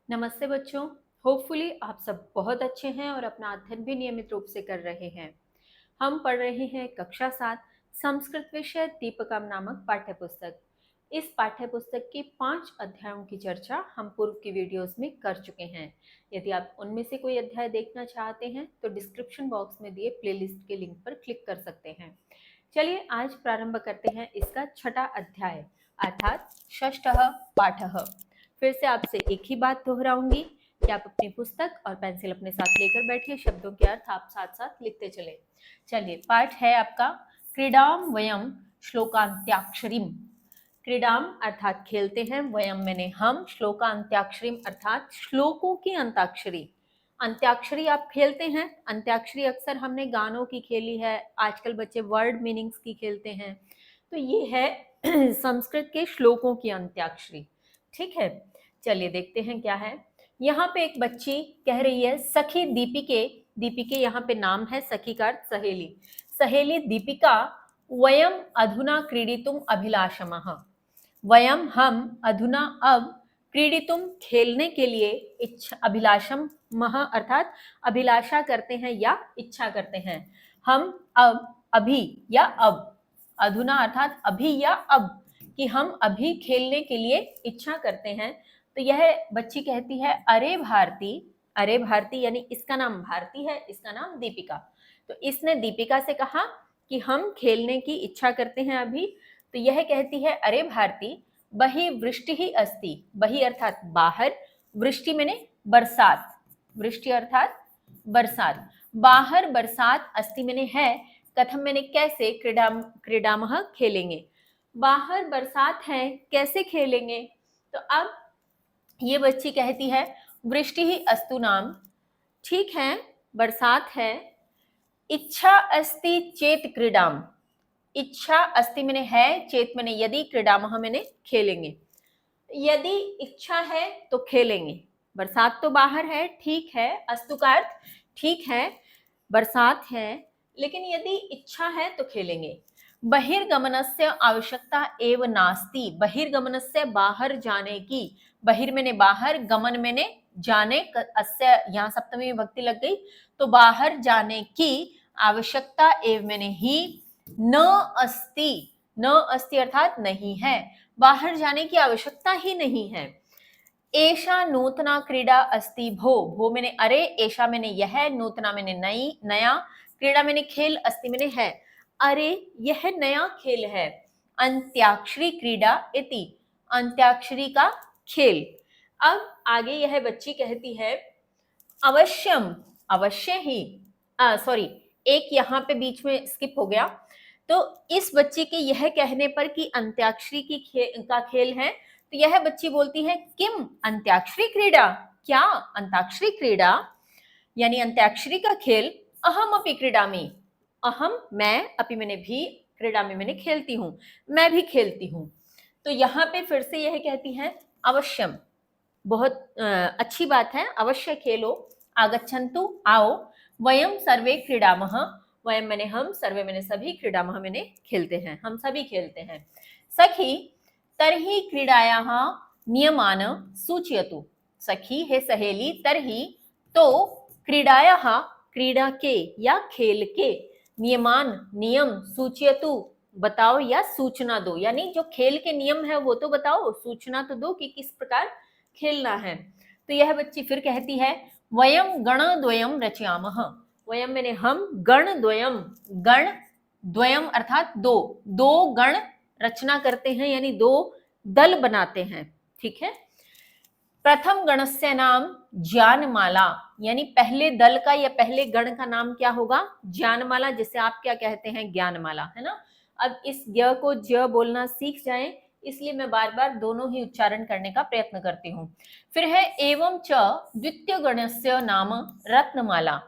नमस्ते बच्चों। होपफुली आप सब बहुत अच्छे हैं और अपना अध्ययन भी नियमित रूप से कर रहे हैं। हम पढ़ रहे हैं कक्षा 7 संस्कृत विषय दीपकम नामक पाठ्य पुस्तक। इस पाठ्य पुस्तक के 5 अध्यायों की चर्चा हम पूर्व की वीडियोस में कर चुके हैं। यदि आप उनमें से कोई अध्याय देखना चाहते हैं तो डिस्क्रिप्शन बॉक्स में दिए प्लेलिस्ट के लिंक पर क्लिक कर सकते हैं। चलिए आज प्रारंभ करते हैं इसका छठा अध्याय अर्थात षष्ठः पाठः। फिर से आपसे एक ही बात दोहराऊंगी कि आप अपनी पुस्तक और पेंसिल अपने साथ लेकर बैठिए, शब्दों के अर्थ आप साथ साथ लिखते चले। चलिए पाठ है आपका क्रीडाम वयम श्लोकांत्याक्षरीम। क्रीडाम अर्थात खेलते हैं, वयम मैंने हम, श्लोकांत्याक्षरीम अर्थात श्लोकों की अंताक्षरी। अंत्याक्षरी आप खेलते हैं। अंत्याक्षरी अक्सर हमने गानों की खेली है, आजकल बच्चे वर्ड मीनिंग्स की खेलते हैं। तो ये है संस्कृत के श्लोकों की अंत्याक्षरी। ठीक है, चलिए देखते हैं क्या है। यहाँ पे एक बच्ची कह रही है सखी दीपिके। दीपिके यहाँ पे नाम है, सखी का अर्थ सहेली। सहेली दीपिका वयम अधुना क्रीडितुम अभिलाषमः। वयम हम अधुना अब क्रीडितुम खेलने के लिए इच्छा अभिलाषम मह अर्थात अभिलाषा करते हैं या इच्छा करते हैं। हम अब अभी या अब, अधुना अर्थात अभी या अब, कि हम अभी खेलने के लिए इच्छा करते हैं। तो यह बच्ची कहती है अरे भारती। अरे भारती यानी इसका नाम भारती है, इसका नाम दीपिका। तो इसने दीपिका से कहा कि हम खेलने की इच्छा करते हैं अभी। तो यह कहती है अरे भारती बही वृष्टि ही अस्ति। बही अर्थात बाहर, वृष्टि मैंने बरसात, वृष्टि अर्थात बरसात। बाहर बरसात, अस्ति मैंने है, कथम मैंने कैसे, क्रीडामः खेलेंगे। बाहर बरसात है, कैसे खेलेंगे। तो अब ये बच्ची कहती है वृष्टि ही अस्तु नाम, ठीक है बरसात है। इच्छा अस्ति चेत क्रीडाम। इच्छा अस्ति मैंने है, चेत मैंने यदि, क्रीडामः मैंने खेलेंगे। यदि इच्छा है तो खेलेंगे। बरसात तो बाहर है, ठीक है, अस्तु का अर्थ ठीक है, बरसात है, लेकिन यदि इच्छा है तो खेलेंगे। बहिर्गमनस्य आवश्यकता एव नास्ति। बहिर्गमनस्य बाहर जाने की, बहिर मैंने बाहर, गमन मैंने जाने, अस्य यहाँ सप्तमी विभक्ति लग गई, तो बाहर जाने की आवश्यकता एव मैंने ही, न अस्ति, न अस्ति अर्थात नहीं है, बाहर जाने की आवश्यकता ही नहीं है। एषा नूतना क्रीडा अस्ति भो। भो मैंने अरे, एषा मैंने यह, नूतना मैंने नई नया, क्रीडा मैंने खेल, अस्ति मैंने है। अरे यह नया खेल है। अंत्याक्षरी क्रीडा इति, अंत्याक्षरी का खेल। अब आगे यह बच्ची कहती है अवश्यम, अवश्य ही, सॉरी एक यहाँ पे बीच में स्किप हो गया। तो इस बच्चे के यह कहने पर कि अंत्याक्षरी का खेल है, तो यह बच्ची बोलती है किम अंत्याक्षरी क्रीडा, क्या अंताक्षरी क्रीडा यानी अंत्याक्षरी का खेल, अहम अपि क्रीडामि, अहम मैं, अपि मैंने भी, क्रीडामि मैंने खेलती हूँ, मैं भी खेलती हूँ। तो यहाँ पे फिर से यह कहती है अवश्यम, बहुत अच्छी बात है, अवश्य खेलो, आगच्छन्तु आओ, वयम सर्वे क्रीडामः, वयम मैंने हम, सर्वे मैंने सभी, क्रीडामः मैंने खेलते हैं, हम सभी खेलते हैं। सखी तर्हि क्रीडायाः नियमान सूचयतु। सखी है सहेली, तर्हि तो, क्रीडायाः क्रीडा के या खेल के, नियमान नियम, सूचयतु बताओ या सूचना दो, यानी जो खेल के नियम है वो तो बताओ, सूचना तो दो कि किस प्रकार खेलना है। तो यह बच्ची फिर कहती है वयम गण द्वयम रचयामः। वयम मैंने हम, गण द्वयम, गण द्वयम अर्थात दो, दो गण रचना करते हैं यानी दो दल बनाते हैं। ठीक है, प्रथम गणस्य नाम ज्ञानमाला, यानी पहले दल का या पहले गण का नाम क्या होगा, ज्ञानमाला, जिसे आप क्या कहते हैं, ज्ञानमाला, है ना। अब इस य को ज बोलना सीख जाएं, इसलिए मैं बार बार दोनों ही उच्चारण करने का प्रयत्न करती हूँ। फिर है एवं च द्वितीय गणस्य नाम रत्नमाला,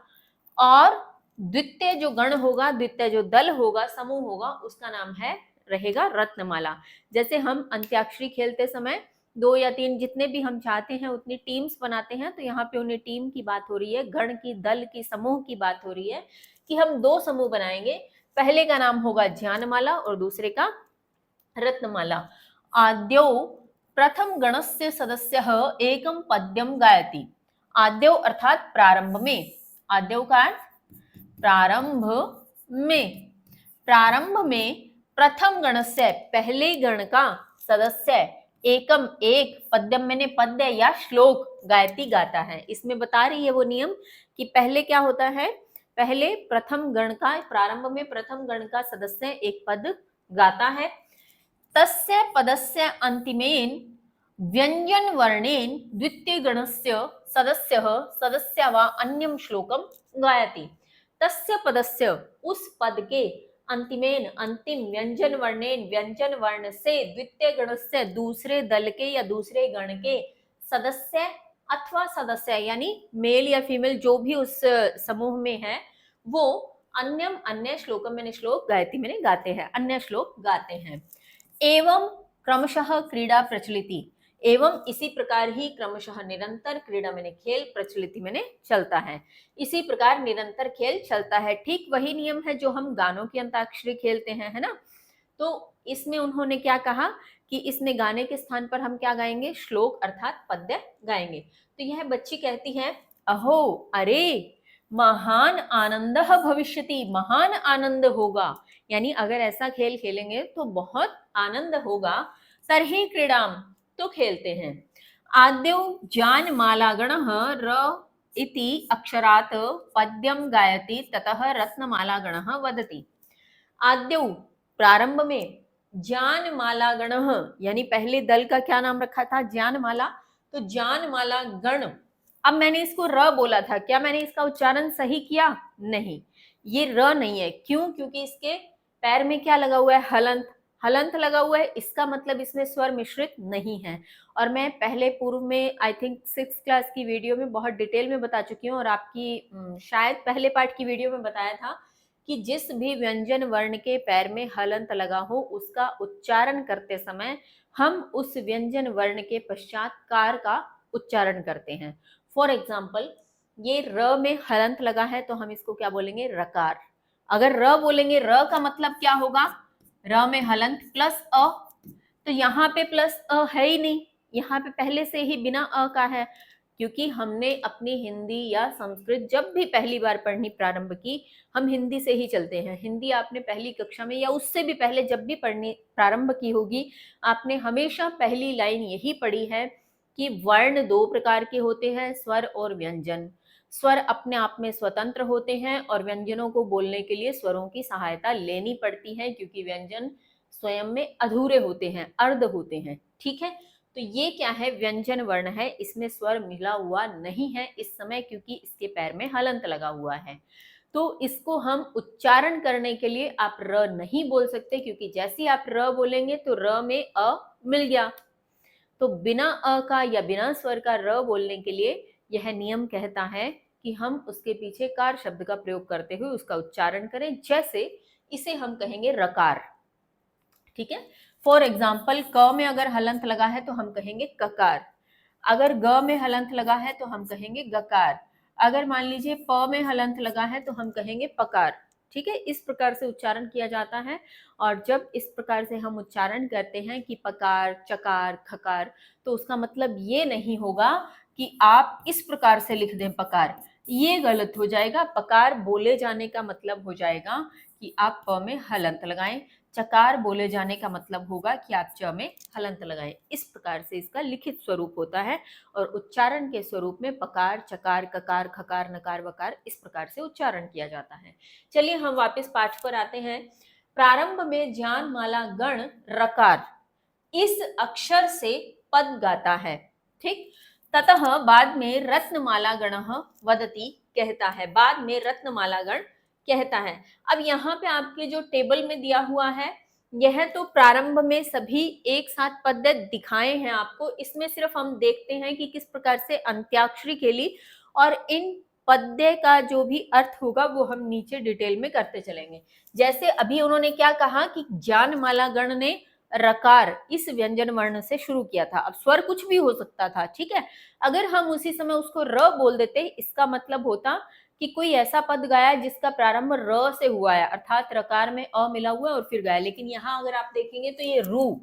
और द्वितीय जो गण होगा, द्वितीय जो दल होगा, समूह होगा, उसका नाम है रहेगा रत्नमाला। जैसे हम अंत्याक्षरी खेलते समय 2 या 3 जितने भी हम चाहते हैं उतनी टीम्स बनाते हैं, तो यहाँ पे उन्हें टीम की बात हो रही है, गण की, दल की, समूह की बात हो रही है कि हम 2 समूह बनाएंगे, पहले का नाम होगा ज्ञानमाला और दूसरे का रत्नमाला। आद्यो प्रथम गणस्य सदस्यः एकं पद्यं गायति। आद्यौ अर्थात प्रारंभ में, आद्यौ का अर्थ प्रारंभ में, प्रारंभ में प्रथम गणस्य पहले गण का सदस्य एकम एक पद्यम मैंने पद्य या श्लोक गायती गाता है। इसमें बता रही है वो नियम कि पहले क्या होता है, पहले प्रथम गण का, प्रारंभ में प्रथम गण का सदस्य एक पद गाता है। तस्य पदस्य अंतिमेन व्यंजन वर्णेन द्वितीय गणस्य सदस्यः सदस्या वा अन्यम श्लोकम गायति। तस्य पदस्य, उस पद के, अंतिमेन अंतिम, व्यंजन वर्णेन व्यंजन वर्ण से, द्वितीय गणस्य दूसरे दल के या दूसरे गण के, सदस्य अथवा सदस्य यानी मेल या फीमेल जो भी उस समूह में है वो अन्यम अन्य श्लोकम मैंने श्लोक गायती मैंने गाते हैं, अन्य श्लोक गाते हैं। एवं क्रमशः क्रीड़ा प्रचलिति, एवं इसी प्रकार ही क्रमशः निरंतर, क्रीड़ा मैंने खेल, प्रचलिति मैंने चलता है, इसी प्रकार निरंतर खेल चलता है। ठीक वही नियम है जो हम गानों की अंताक्षरी खेलते हैं, है ना। तो इसमें उन्होंने क्या कहा कि इसमें गाने के स्थान पर हम क्या गाएंगे, श्लोक अर्थात पद्य गाएंगे। तो यह बच्ची कहती है अहो, अरे, महान आनंद भविष्यति, महान आनंद होगा, यानी अगर ऐसा खेल खेलेंगे तो बहुत आनंद होगा। तर्हि क्रीडाम, तो खेलते हैं। आद्यौ जानमालागणः र इति अक्षरात् पद्यं गायति, ततः रत्नमालागणः वदति। आद्यौ प्रारंभ में, जानमालागणः यानी पहले दल का क्या नाम रखा था, जानमाला, तो जानमाला गण। अब मैंने इसको र बोला था, क्या मैंने इसका उच्चारण सही किया, नहीं, ये र नहीं है। क्यों, क्योंकि इसके पैर में क्या लगा हुआ है, हलंत, हलंत लगा हुआ है, इसका मतलब इसमें स्वर मिश्रित नहीं है। और मैं पहले पूर्व में आई थिंक 6th क्लास की वीडियो में बहुत डिटेल में बता चुकी हूँ, और आपकी शायद पहले पार्ट की वीडियो में बताया था कि जिस भी व्यंजन वर्ण के पैर में हलंत लगा हो उसका उच्चारण करते समय हम उस व्यंजन वर्ण के पश्चात कार का उच्चारण करते हैं। फॉर एग्जाम्पल, ये र में हलंत लगा है तो हम इसको क्या बोलेंगे, रकार। अगर र बोलेंगे, र का मतलब क्या होगा, र में हलंत प्लस अ, तो यहाँ पे प्लस अ है ही नहीं, यहाँ पे पहले से ही बिना अ का है। क्योंकि हमने अपनी हिंदी या संस्कृत जब भी पहली बार पढ़नी प्रारंभ की, हम हिंदी से ही चलते हैं। हिंदी आपने पहली कक्षा में या उससे भी पहले जब भी पढ़नी प्रारंभ की होगी, आपने हमेशा पहली लाइन यही पढ़ी है कि वर्ण दो प्रकार के होते हैं, स्वर और व्यंजन। स्वर अपने आप में स्वतंत्र होते हैं और व्यंजनों को बोलने के लिए स्वरों की सहायता लेनी पड़ती है, क्योंकि व्यंजन स्वयं में अधूरे होते हैं, अर्ध होते हैं। ठीक है, तो ये क्या है, व्यंजन वर्ण है, इसमें स्वर मिला हुआ नहीं है इस समय, क्योंकि इसके पैर में हलंत लगा हुआ है। तो इसको हम उच्चारण करने के लिए आप र नहीं बोल सकते, क्योंकि जैसे ही आप र बोलेंगे तो र में अ मिल गया। तो बिना अ का या बिना स्वर का र बोलने के लिए यह नियम कहता है कि हम उसके पीछे कार शब्द का प्रयोग करते हुए उसका उच्चारण करें। जैसे इसे हम कहेंगे रकार, ठीक है। फॉर एग्जाम्पल, क में अगर हलंत लगा है तो हम कहेंगे ककार, अगर ग में हलंत लगा है तो हम कहेंगे गकार, अगर मान लीजिए प में हलंत लगा है तो हम कहेंगे पकार। ठीक है, इस प्रकार से उच्चारण किया जाता है। और जब इस प्रकार से हम उच्चारण करते हैं कि पकार, चकार, खकार, तो उसका मतलब ये नहीं होगा कि आप इस प्रकार से लिख दें पकार, ये गलत हो जाएगा। पकार बोले जाने का मतलब हो जाएगा कि आप प में हलंत लगाएं, चकार बोले जाने का मतलब होगा कि आप च में हलंत लगाएं। इस प्रकार से इसका लिखित स्वरूप होता है, और उच्चारण के स्वरूप में पकार, चकार, ककार, खकार, नकार, वकार इस प्रकार से उच्चारण किया जाता है। चलिए हम वापस पाठ पर आते हैं। प्रारंभ में जानमाला गण रकार इस अक्षर से पद गाता है, ठीक। ततः बाद में रत्नमाला गणः वदति कहता है, बाद में रत्नमाला गण कहता है। अब यहाँ पे आपके जो टेबल में दिया हुआ है, यह तो प्रारंभ में सभी एक साथ पद्य दिखाए हैं आपको। इसमें सिर्फ हम देखते हैं कि किस प्रकार से अंत्याक्षरी खेली, और इन पद्य का जो भी अर्थ होगा वो हम नीचे डिटेल में करते चलेंगे। जैसे अभी उन्होंने क्या कहा कि जानमाला गण ने रकार इस व्यंजन वर्ण से शुरू किया था। अब स्वर कुछ भी हो सकता था, ठीक है। अगर हम उसी समय उसको र बोल देते, इसका मतलब होता कि कोई ऐसा पद गाया जिसका प्रारंभ र से हुआ है, अर्थात रकार में अ मिला हुआ है और फिर गाया। लेकिन यहाँ अगर आप देखेंगे तो ये रू,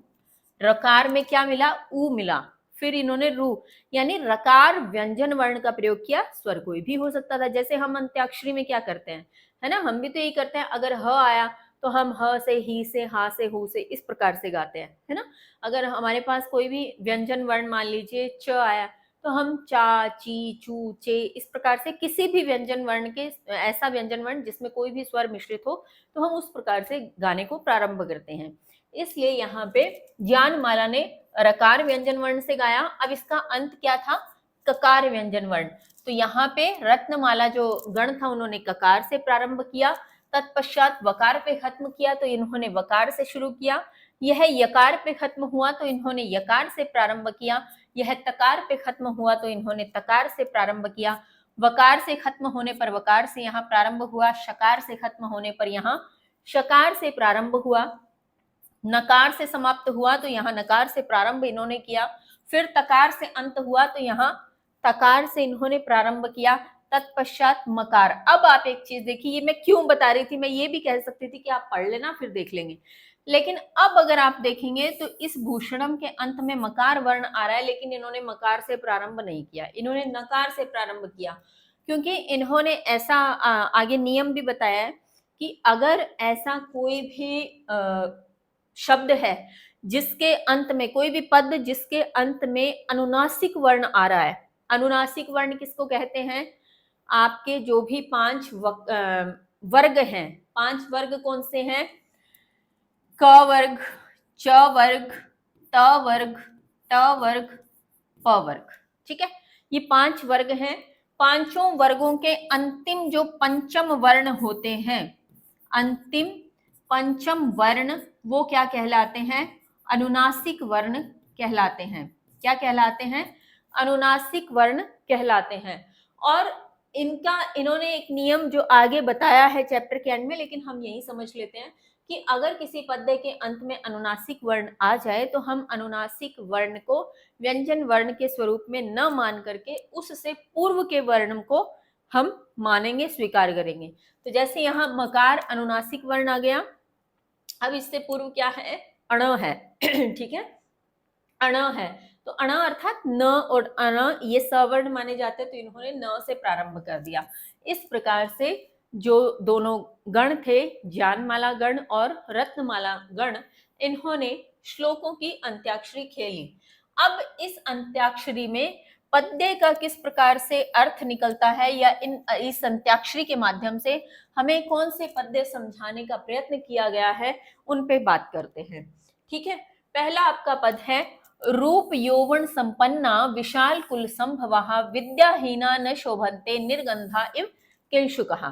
रकार में क्या मिला, ऊ मिला, फिर इन्होंने रू, यानी रकार व्यंजन वर्ण का प्रयोग किया। स्वर कोई भी हो सकता था, जैसे हम अंत्याक्षरी में क्या करते हैं, है ना, हम भी तो यही करते हैं, अगर ह आया तो हम ह से, ही से, हा से, हु से इस प्रकार से गाते हैं, है ना। अगर हमारे पास कोई भी व्यंजन वर्ण, मान लीजिए च आया, तो हम चा, ची, चू, चे इस प्रकार से किसी भी व्यंजन वर्ण के, ऐसा व्यंजन वर्ण जिसमें कोई भी स्वर मिश्रित हो, तो हम उस प्रकार से गाने को प्रारंभ करते हैं। इसलिए यहाँ पे ज्ञानमाला ने रकार व्यंजन वर्ण से गाया। अब इसका अंत क्या था, ककार व्यंजन वर्ण। तो यहाँ पे रत्नमाला जो गण था उन्होंने ककार से प्रारंभ किया, तत्पश्चात वकार पे खत्म किया तो इन्होंने वकार से शुरू किया। यह यकार पे खत्म हुआ तो इन्होंने यकार से प्रारंभ किया। यह तकार पे खत्म हुआ तो इन्होंने तकार से प्रारंभ किया। वकार से खत्म होने पर वकार से यहाँ प्रारंभ हुआ। शकार से खत्म होने पर यहाँ शकार से प्रारंभ हुआ। नकार से समाप्त हुआ तो यहाँ नकार से प्रारंभ इन्होंने किया। फिर तकार से अंत हुआ तो यहाँ तकार से इन्होंने प्रारंभ किया। तत्पश्चात मकार। अब आप एक चीज देखिए, ये मैं क्यों बता रही थी, मैं ये भी कह सकती थी कि आप पढ़ लेना फिर देख लेंगे, लेकिन अब अगर आप देखेंगे तो इस भूषणम के अंत में मकार वर्ण आ रहा है, लेकिन इन्होंने मकार से प्रारंभ नहीं किया, इन्होंने नकार से प्रारंभ किया, क्योंकि इन्होंने ऐसा आगे नियम भी बताया है कि अगर ऐसा कोई भी शब्द है जिसके अंत में, कोई भी पद जिसके अंत में अनुनासिक वर्ण आ रहा है, अनुनासिक वर्ण किसको कहते हैं, आपके जो भी 5 वर्ग हैं, 5 वर्ग कौन से हैं, क वर्ग, च वर्ग, त वर्ग, ट वर्ग, प वर्ग, ठीक है, ये 5 वर्ग हैं। पांचों वर्गों के अंतिम जो पंचम वर्ण होते हैं, अंतिम पंचम वर्ण, वो क्या कहलाते हैं, अनुनासिक वर्ण कहलाते हैं। क्या कहलाते हैं, अनुनासिक वर्ण कहलाते हैं। और इन्होंने एक नियम जो आगे बताया है चैप्टर के एंड में, लेकिन हम यही समझ लेते हैं कि अगर किसी पद्य के अंत में अनुनासिक वर्ण आ जाए तो हम अनुनासिक वर्ण को व्यंजन वर्ण के स्वरूप में न मान करके उससे पूर्व के वर्ण को हम मानेंगे, स्वीकार करेंगे। तो जैसे यहाँ मकार अनुनासिक वर्ण आ गया, अब इससे पूर्व क्या है, अण है ठीक है, अण है, तो अण अर्थात न और अण ये सवर्ण माने जाते हैं, तो इन्होंने न से प्रारंभ कर दिया। इस प्रकार से जो दोनों गण थे, ज्ञानमाला गण और रत्नमाला गण, इन्होंने श्लोकों की अंत्याक्षरी खेली। अब इस अंत्याक्षरी में पद्य का किस प्रकार से अर्थ निकलता है, या इस अंत्याक्षरी के माध्यम से हमें कौन से पद्य समझाने का प्रयत्न किया गया है, उन पे बात करते हैं। ठीक है, पहला आपका पद है, रूप यौवन संपन्ना विशाल कुल संभवा विद्याहीना न शोभन्ते निर्गंधा इव किंशुकः।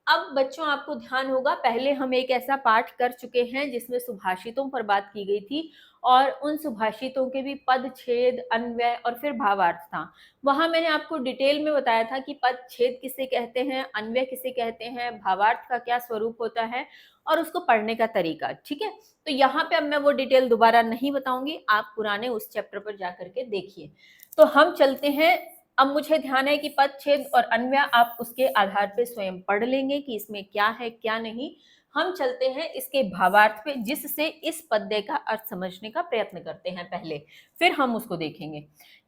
अब बच्चों आपको ध्यान होगा, पहले हम एक ऐसा पाठ कर चुके हैं जिसमें सुभाषितों पर बात की गई थी, और उन सुभाषितों के भी पद, छेद, अन्वय और फिर भावार्थ था। वहां मैंने आपको डिटेल में बताया था कि पद छेद किसे कहते हैं, अन्वय किसे कहते हैं, भावार्थ का क्या स्वरूप होता है और उसको पढ़ने का तरीका। ठीक है, तो यहाँ पे अब मैं वो डिटेल दोबारा नहीं बताऊंगी, आप पुराने उस चैप्टर पर जाकर के देखिए। तो हम चलते हैं, अब मुझे ध्यान है कि पद, छेद और अन्वय आप उसके आधार पे स्वयं पढ़ लेंगे कि इसमें क्या है क्या नहीं। हम चलते हैं इसके भावार्थ पे, जिससे इस पद्य का अर्थ समझने का प्रयत्न करते हैं पहले, फिर हम उसको देखेंगे।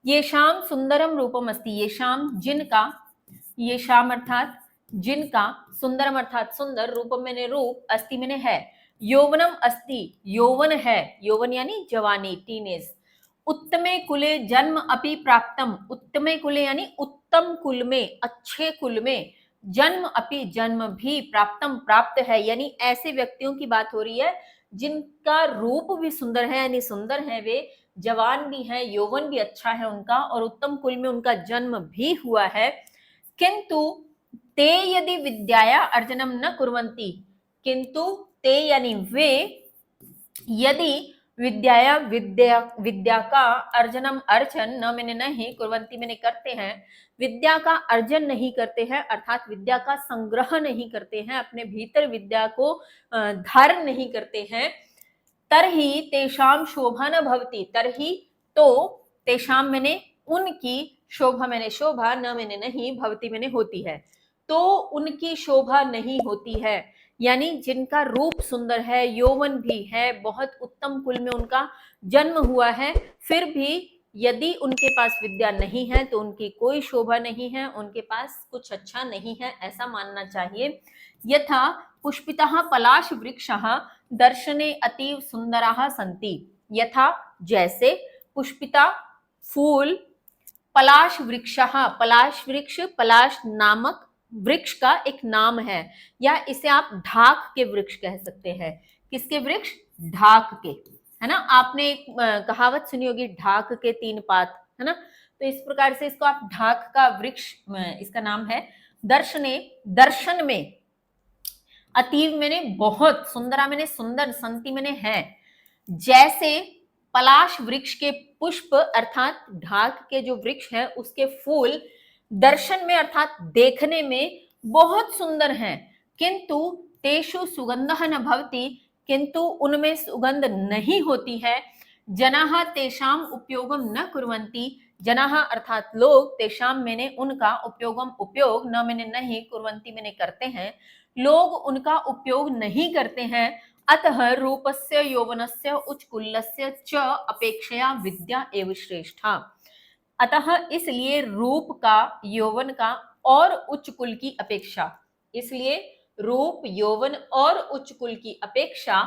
ये शाम सुंदरम रूपम अस्ति, ये शाम जिनका, ये शाम अर्थात जिनका, सुंदरम अर्थात सुंदर, रूपम मैंने रूप, अस्ति मैंने है, यौवनम अस्ति यौवन है, यौवन यानी जवानी, टीनेज, उत्तमे कुले जन्म अपि प्राप्तम, उत्तमे कुले यानी उत्तम कुल में, अच्छे कुल में, जन्म अपि जन्म भी, प्राप्तम प्राप्त है, यानी ऐसे व्यक्तियों की बात हो रही है जिनका रूप भी सुंदर है, यानी सुंदर है वे, जवान भी है, यौवन भी अच्छा है उनका, और उत्तम कुल में उनका जन्म भी हुआ है। किंतु ते यदि विद्याया अर्जनम न कुर्वन्ति, किंतु ते यानी वे, यदि विद्या का अर्जनम, अर्जन न मैंने नहीं, कुर्वन्ति मैंने करते हैं, विद्या का अर्जन नहीं करते हैं, अर्थात विद्या का संग्रह नहीं करते हैं, अपने भीतर विद्या को धारण नहीं करते हैं, तरही तेषाम शोभा न भवति, तरही तो, तेषाम मैंने उनकी, शोभा मैंने शोभा, न मैंने नहीं, भवति मैंने होती है, तो उनकी शोभा नहीं होती है, यानी जिनका रूप सुंदर है, यौवन भी है, बहुत उत्तम कुल में उनका जन्म हुआ है, फिर भी यदि उनके पास विद्या नहीं है तो उनकी कोई शोभा नहीं है, उनके पास कुछ अच्छा नहीं है, ऐसा मानना चाहिए। यथा पुष्पितः पलाश वृक्षः दर्शने अतीव सुंदराः सन्ति। यथा जैसे, पुष्पिता फूल, पलाश वृक्षः, पलाश वृक्ष पलाश नामक वृक्ष का एक नाम है, या इसे आप ढाक के वृक्ष कह सकते हैं। किसके वृक्ष? ढाक के, है ना। आपने एक कहावत सुनी होगी, ढाक के तीन पात, है ना। तो इस प्रकार से इसको आप ढाक का वृक्ष, इसका नाम है। दर्शने, दर्शन में, अतीव मैंने बहुत, सुंदरा मैंने सुंदर, संति मैंने है। जैसे पलाश वृक्ष के पुष्प अर्थात ढाक के जो वृक्ष है उसके फूल दर्शन में अर्थात देखने में बहुत सुंदर हैं, किंतु तेषु सुगंधः न भवति, किंतु उनमें सुगंध नहीं होती है। जनाः तेषाम उपयोगम न कुर्वन्ति, जनाः अर्थात लोग, तेषाम मैंने उनका, उपयोगम उपयोग, न मैंने नहीं, कुर्वन्ति मैंने करते हैं, लोग उनका उपयोग नहीं करते हैं। अतः रूपस्य यौवनस्य उच्चकुल्लस्य च अपेक्षया विद्या एव श्रेष्ठा। अतः इसलिए रूप का, यौवन का और उच्च कुल की अपेक्षा, इसलिए रूप, यौवन और उच्च कुल की अपेक्षा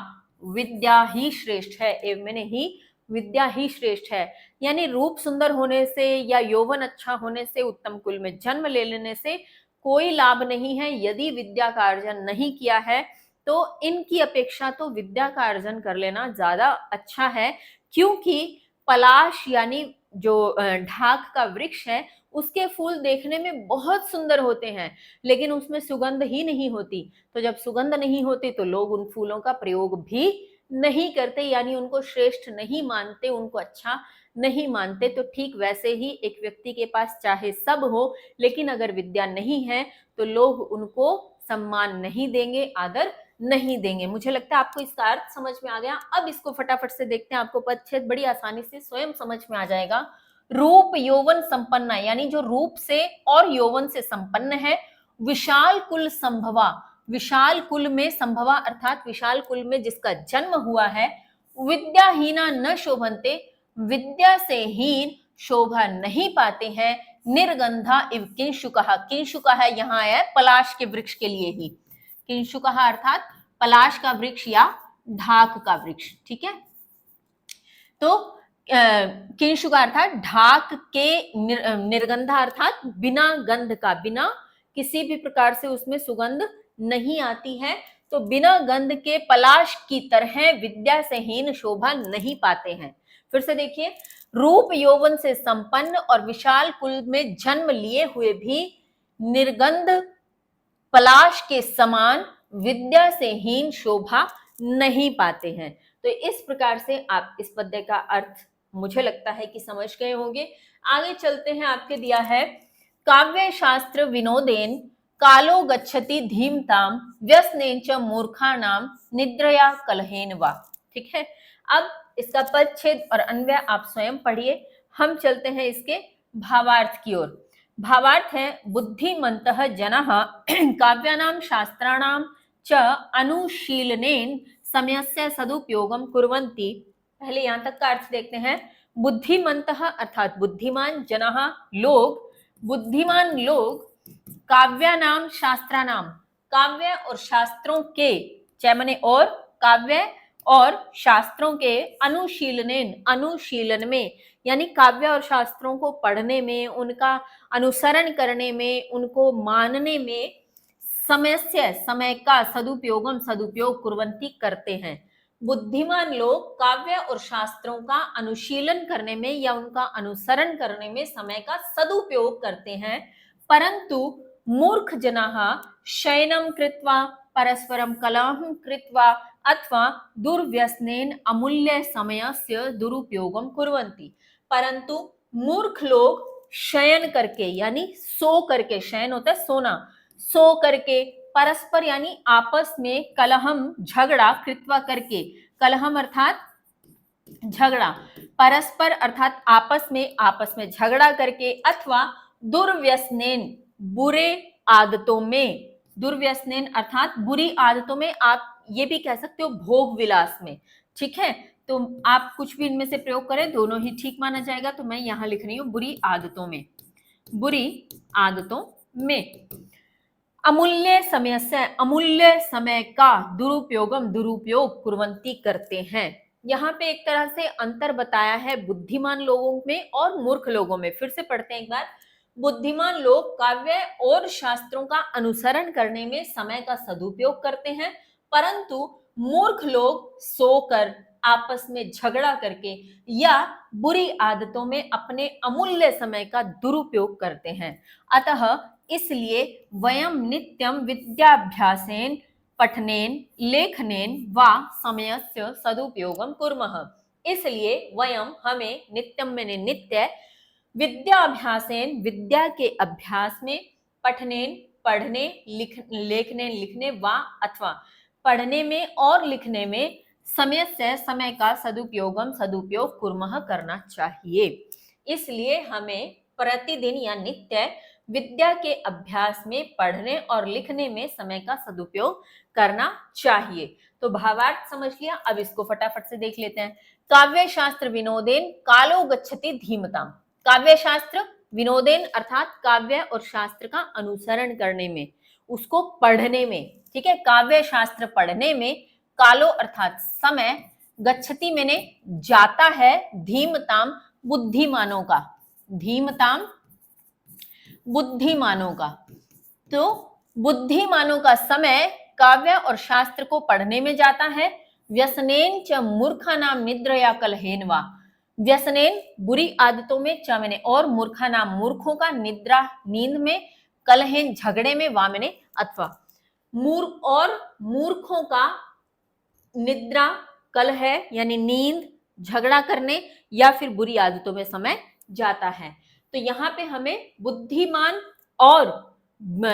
विद्या ही श्रेष्ठ है, एवं मैंने ही विद्या ही श्रेष्ठ है। यानी रूप सुंदर होने से या यौवन अच्छा होने से, उत्तम कुल में जन्म ले लेने से कोई लाभ नहीं है। यदि विद्या का अर्जन नहीं किया है तो इनकी अपेक्षा तो विद्या का अर्जन कर लेना ज्यादा अच्छा है, क्योंकि पलाश यानी जो ढाक का वृक्ष है उसके फूल देखने में बहुत सुंदर होते हैं, लेकिन उसमें सुगंध ही नहीं होती। तो जब सुगंध नहीं होती तो लोग उन फूलों का प्रयोग भी नहीं करते, यानी उनको श्रेष्ठ नहीं मानते, उनको अच्छा नहीं मानते। तो ठीक वैसे ही एक व्यक्ति के पास चाहे सब हो, लेकिन अगर विद्या नहीं है तो लोग उनको सम्मान नहीं देंगे, आदर नहीं देंगे। मुझे लगता है आपको इसका अर्थ समझ में आ गया। अब इसको फटाफट से देखते हैं, आपको पदच्छेद बड़ी आसानी से स्वयं समझ में आ जाएगा। रूप यौवन संपन्ना, यानी जो रूप से और यौवन से संपन्न है। विशाल कुल संभवा, विशाल कुल में संभवा अर्थात विशाल कुल में जिसका जन्म हुआ है। विद्याहीना न शोभन्ते, विद्या से हीन शोभा नहीं पाते हैं। निर्गंधा इव किंशुकः, किंशुकः यहाँ आया है पलाश के वृक्ष के लिए ही, किंशुकः अर्थात पलाश का वृक्ष या ढाक का वृक्ष, ठीक है। तो किंशुका अर्थात ढाक के, निर्गंधा अर्थात बिना गंध का, बिना किसी भी प्रकार से उसमें सुगंध नहीं आती है। तो बिना गंध के पलाश की तरह विद्या से हीन शोभा नहीं पाते हैं। फिर से देखिए, रूप यौवन से संपन्न और विशाल कुल में जन्म लिए हुए भी निर्गंध पलाश के समान विद्या से हीन शोभा नहीं पाते हैं। तो इस प्रकार से आप इस पद्य का अर्थ मुझे लगता है कि समझ गए होंगे। आगे चलते हैं, आपके दिया है काव्य शास्त्र विनोदेन कालो गच्छति धीमताम व्यसनेन च मूर्खाणाम निद्रया कलहेन वा। ठीक है, अब इसका पदच्छेद और अन्वय आप स्वयं पढ़िए। हम चलते हैं इसके भावार्थ की ओर। भावार्थ है बुद्धिमन्तः जनः काव्यानां शास्त्राणां च अनुशीलनेन समयस्य सदुपयोगम कुर्वन्ति। पहले यहाँ तक का अर्थ देखते हैं। बुद्धिमन्तः अर्थात बुद्धिमान, जनः लोग, बुद्धिमान लोग, काव्यानां शास्त्राणां काव्य और शास्त्रों के, चाहे मने और काव्य और शास्त्रों के अनुशीलनेन अनुशीलन में, यानी काव्य और शास्त्रों को पढ़ने में, उनका अनुसरण करने में, उनको मानने में समयस्य समय का सदुपयोगम सदुपयोग कुर्वन्ति करते हैं। बुद्धिमान लोग काव्य और शास्त्रों का अनुशीलन करने में या उनका अनुसरण करने में समय का सदुपयोग करते हैं, परंतु मूर्ख जनाः शयनं कृत्वा परस्परं कलहं कृत्वा अथवा दुर्व्यसनेन अमूल्य समयस्य दुरुपयोगम कुर्वन्ति। परंतु मूर्ख लोग शयन करके, यानी सो करके, शयन होता है सोना, सो करके, परस्पर यानी आपस में, कलहम झगड़ा, कृत्वा करके, कलहम अर्थात झगड़ा, परस्पर अर्थात आपस में झगड़ा करके, अथवा दुर्व्यसनेन बुरे आदतों में, दुर्व्यसनेन अर्थात बुरी आदतों में, आप ये भी कह सकते हो भोग विलास में, ठीक है। तो आप कुछ भी इनमें से प्रयोग करें, दोनों ही ठीक माना जाएगा। तो मैं यहां लिख रही हूं बुरी आदतों में, बुरी आदतों में। अमूल्य समय से, अमूल्य समय का दुरुपयोग कुर्वन्ति करते हैं। यहाँ पे एक तरह से अंतर बताया है बुद्धिमान लोगों में और मूर्ख लोगों में। फिर से पढ़ते हैं एक बार। बुद्धिमान लोग काव्य और शास्त्रों का अनुसरण करने में समय का सदुपयोग करते हैं, परंतु मूर्ख लोग सोकर, आपस में झगड़ा करके या बुरी आदतों में अपने अमूल्य समय का दुरुपयोग करते हैं। अतः इसलिए वयम नित्यम विद्याभ्यासेन पठनेन लेखनेन वा समयस्य सदुपयोगम कुर्मः। इसलिए वयम, हमें, नित्यम में नित्य, विद्याभ्यासेन विद्या के अभ्यास में, पठनेन पढ़ने, लेखने लिखने वा अथवा पढ़ने में और लिखने में, समय से समय का सदुपयोग कुर्मः करना चाहिए। इसलिए हमें प्रतिदिन या नित्य विद्या के अभ्यास में, पढ़ने और लिखने में समय का सदुपयोग करना चाहिए। तो भावार्थ समझ लिया। अब इसको फटाफट से देख लेते हैं। काव्य शास्त्र विनोदेन कालो गच्छति धीमताम। काव्य शास्त्र विनोदेन अर्थात काव्य और शास्त्र का अनुसरण करने में, उसको पढ़ने में, ठीक है। काव्य शास्त्र पढ़ने में, कालो अर्थात समय, गच्छति मैंने जाता है, धीमताम बुद्धिमानों का, धीमताम बुद्धिमानों का। तो बुद्धिमानों का समय काव्य और शास्त्र को पढ़ने में जाता है। व्यसनेन च मूर्खानाम निद्र या कलहेन वा। व्यसनेन बुरी आदतों में, च मैंने और, मूर्खानाम मूर्खों का, निद्रा नींद में, कलहेन झगड़े में, वा मैंने अथवा। मूर्ख और मूर्खों का निद्रा, कलह यानी नींद, झगड़ा करने या फिर बुरी आदतों में समय जाता है। तो यहाँ पे हमें बुद्धिमान और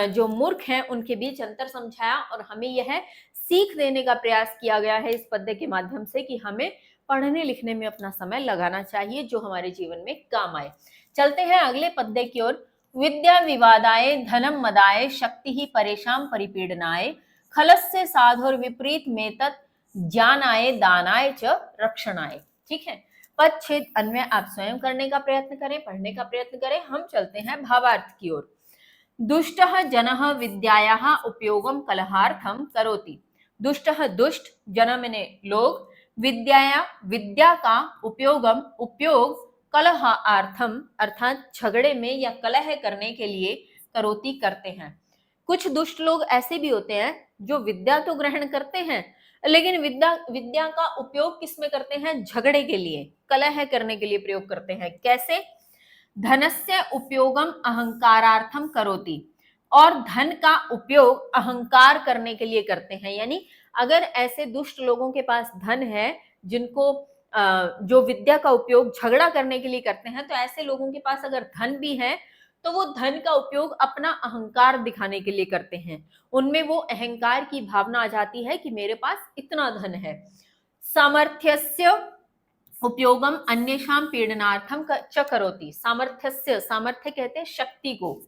जो मूर्ख हैं उनके बीच अंतर समझाया और हमें यह सीख देने का प्रयास किया गया है इस पद्य के माध्यम से कि हमें पढ़ने लिखने में अपना समय लगाना चाहिए, जो हमारे जीवन में काम आए। चलते हैं अगले पद्य की ओर। विद्या विवादाय धनम मदाय शक्ति ही परेशान परिपीडनाय खलस्य साधुर विपरीत मेतत् ज्ञानाय दानाय च रक्षणाय। ठीक है। पदच्छेद अन्वय आप स्वयं करने का प्रयत्न करें, पढ़ने का प्रयत्न करें। हम चलते हैं भावार्थ की ओर। दुष्टः जनः विद्यायाः उपयोगम कलहार्थम करोति। दुष्टः दुष्ट, जन मैंने लोग, विद्या का उपयोग कलहार्थम अर्थात झगड़े में या कलह करने के लिए करोति करते हैं। कुछ दुष्ट लोग ऐसे भी होते हैं जो विद्या तो ग्रहण करते हैं, लेकिन विद्या का उपयोग किस में करते हैं? झगड़े के लिए, कलह करने के लिए प्रयोग करते हैं। कैसे? धनस्य उपयोगम अहंकारार्थम करोति। और धन का उपयोग अहंकार करने के लिए करते हैं। यानी अगर ऐसे दुष्ट लोगों के पास धन है, जिनको जो विद्या का उपयोग झगड़ा करने के लिए करते हैं, तो ऐसे लोगों के पास अगर धन भी है तो वो धन का उपयोग अपना अहंकार दिखाने के लिए करते हैं। उनमें वो अहंकार की भावना आ जाती है कि मेरे पास इतना धन है। सामर्थ्यस्य उपयोगम अन्येषां पीडनार्थम च करोति। सामर्थ्यस्य, सामर्थ्य कहते हैं शक्ति को,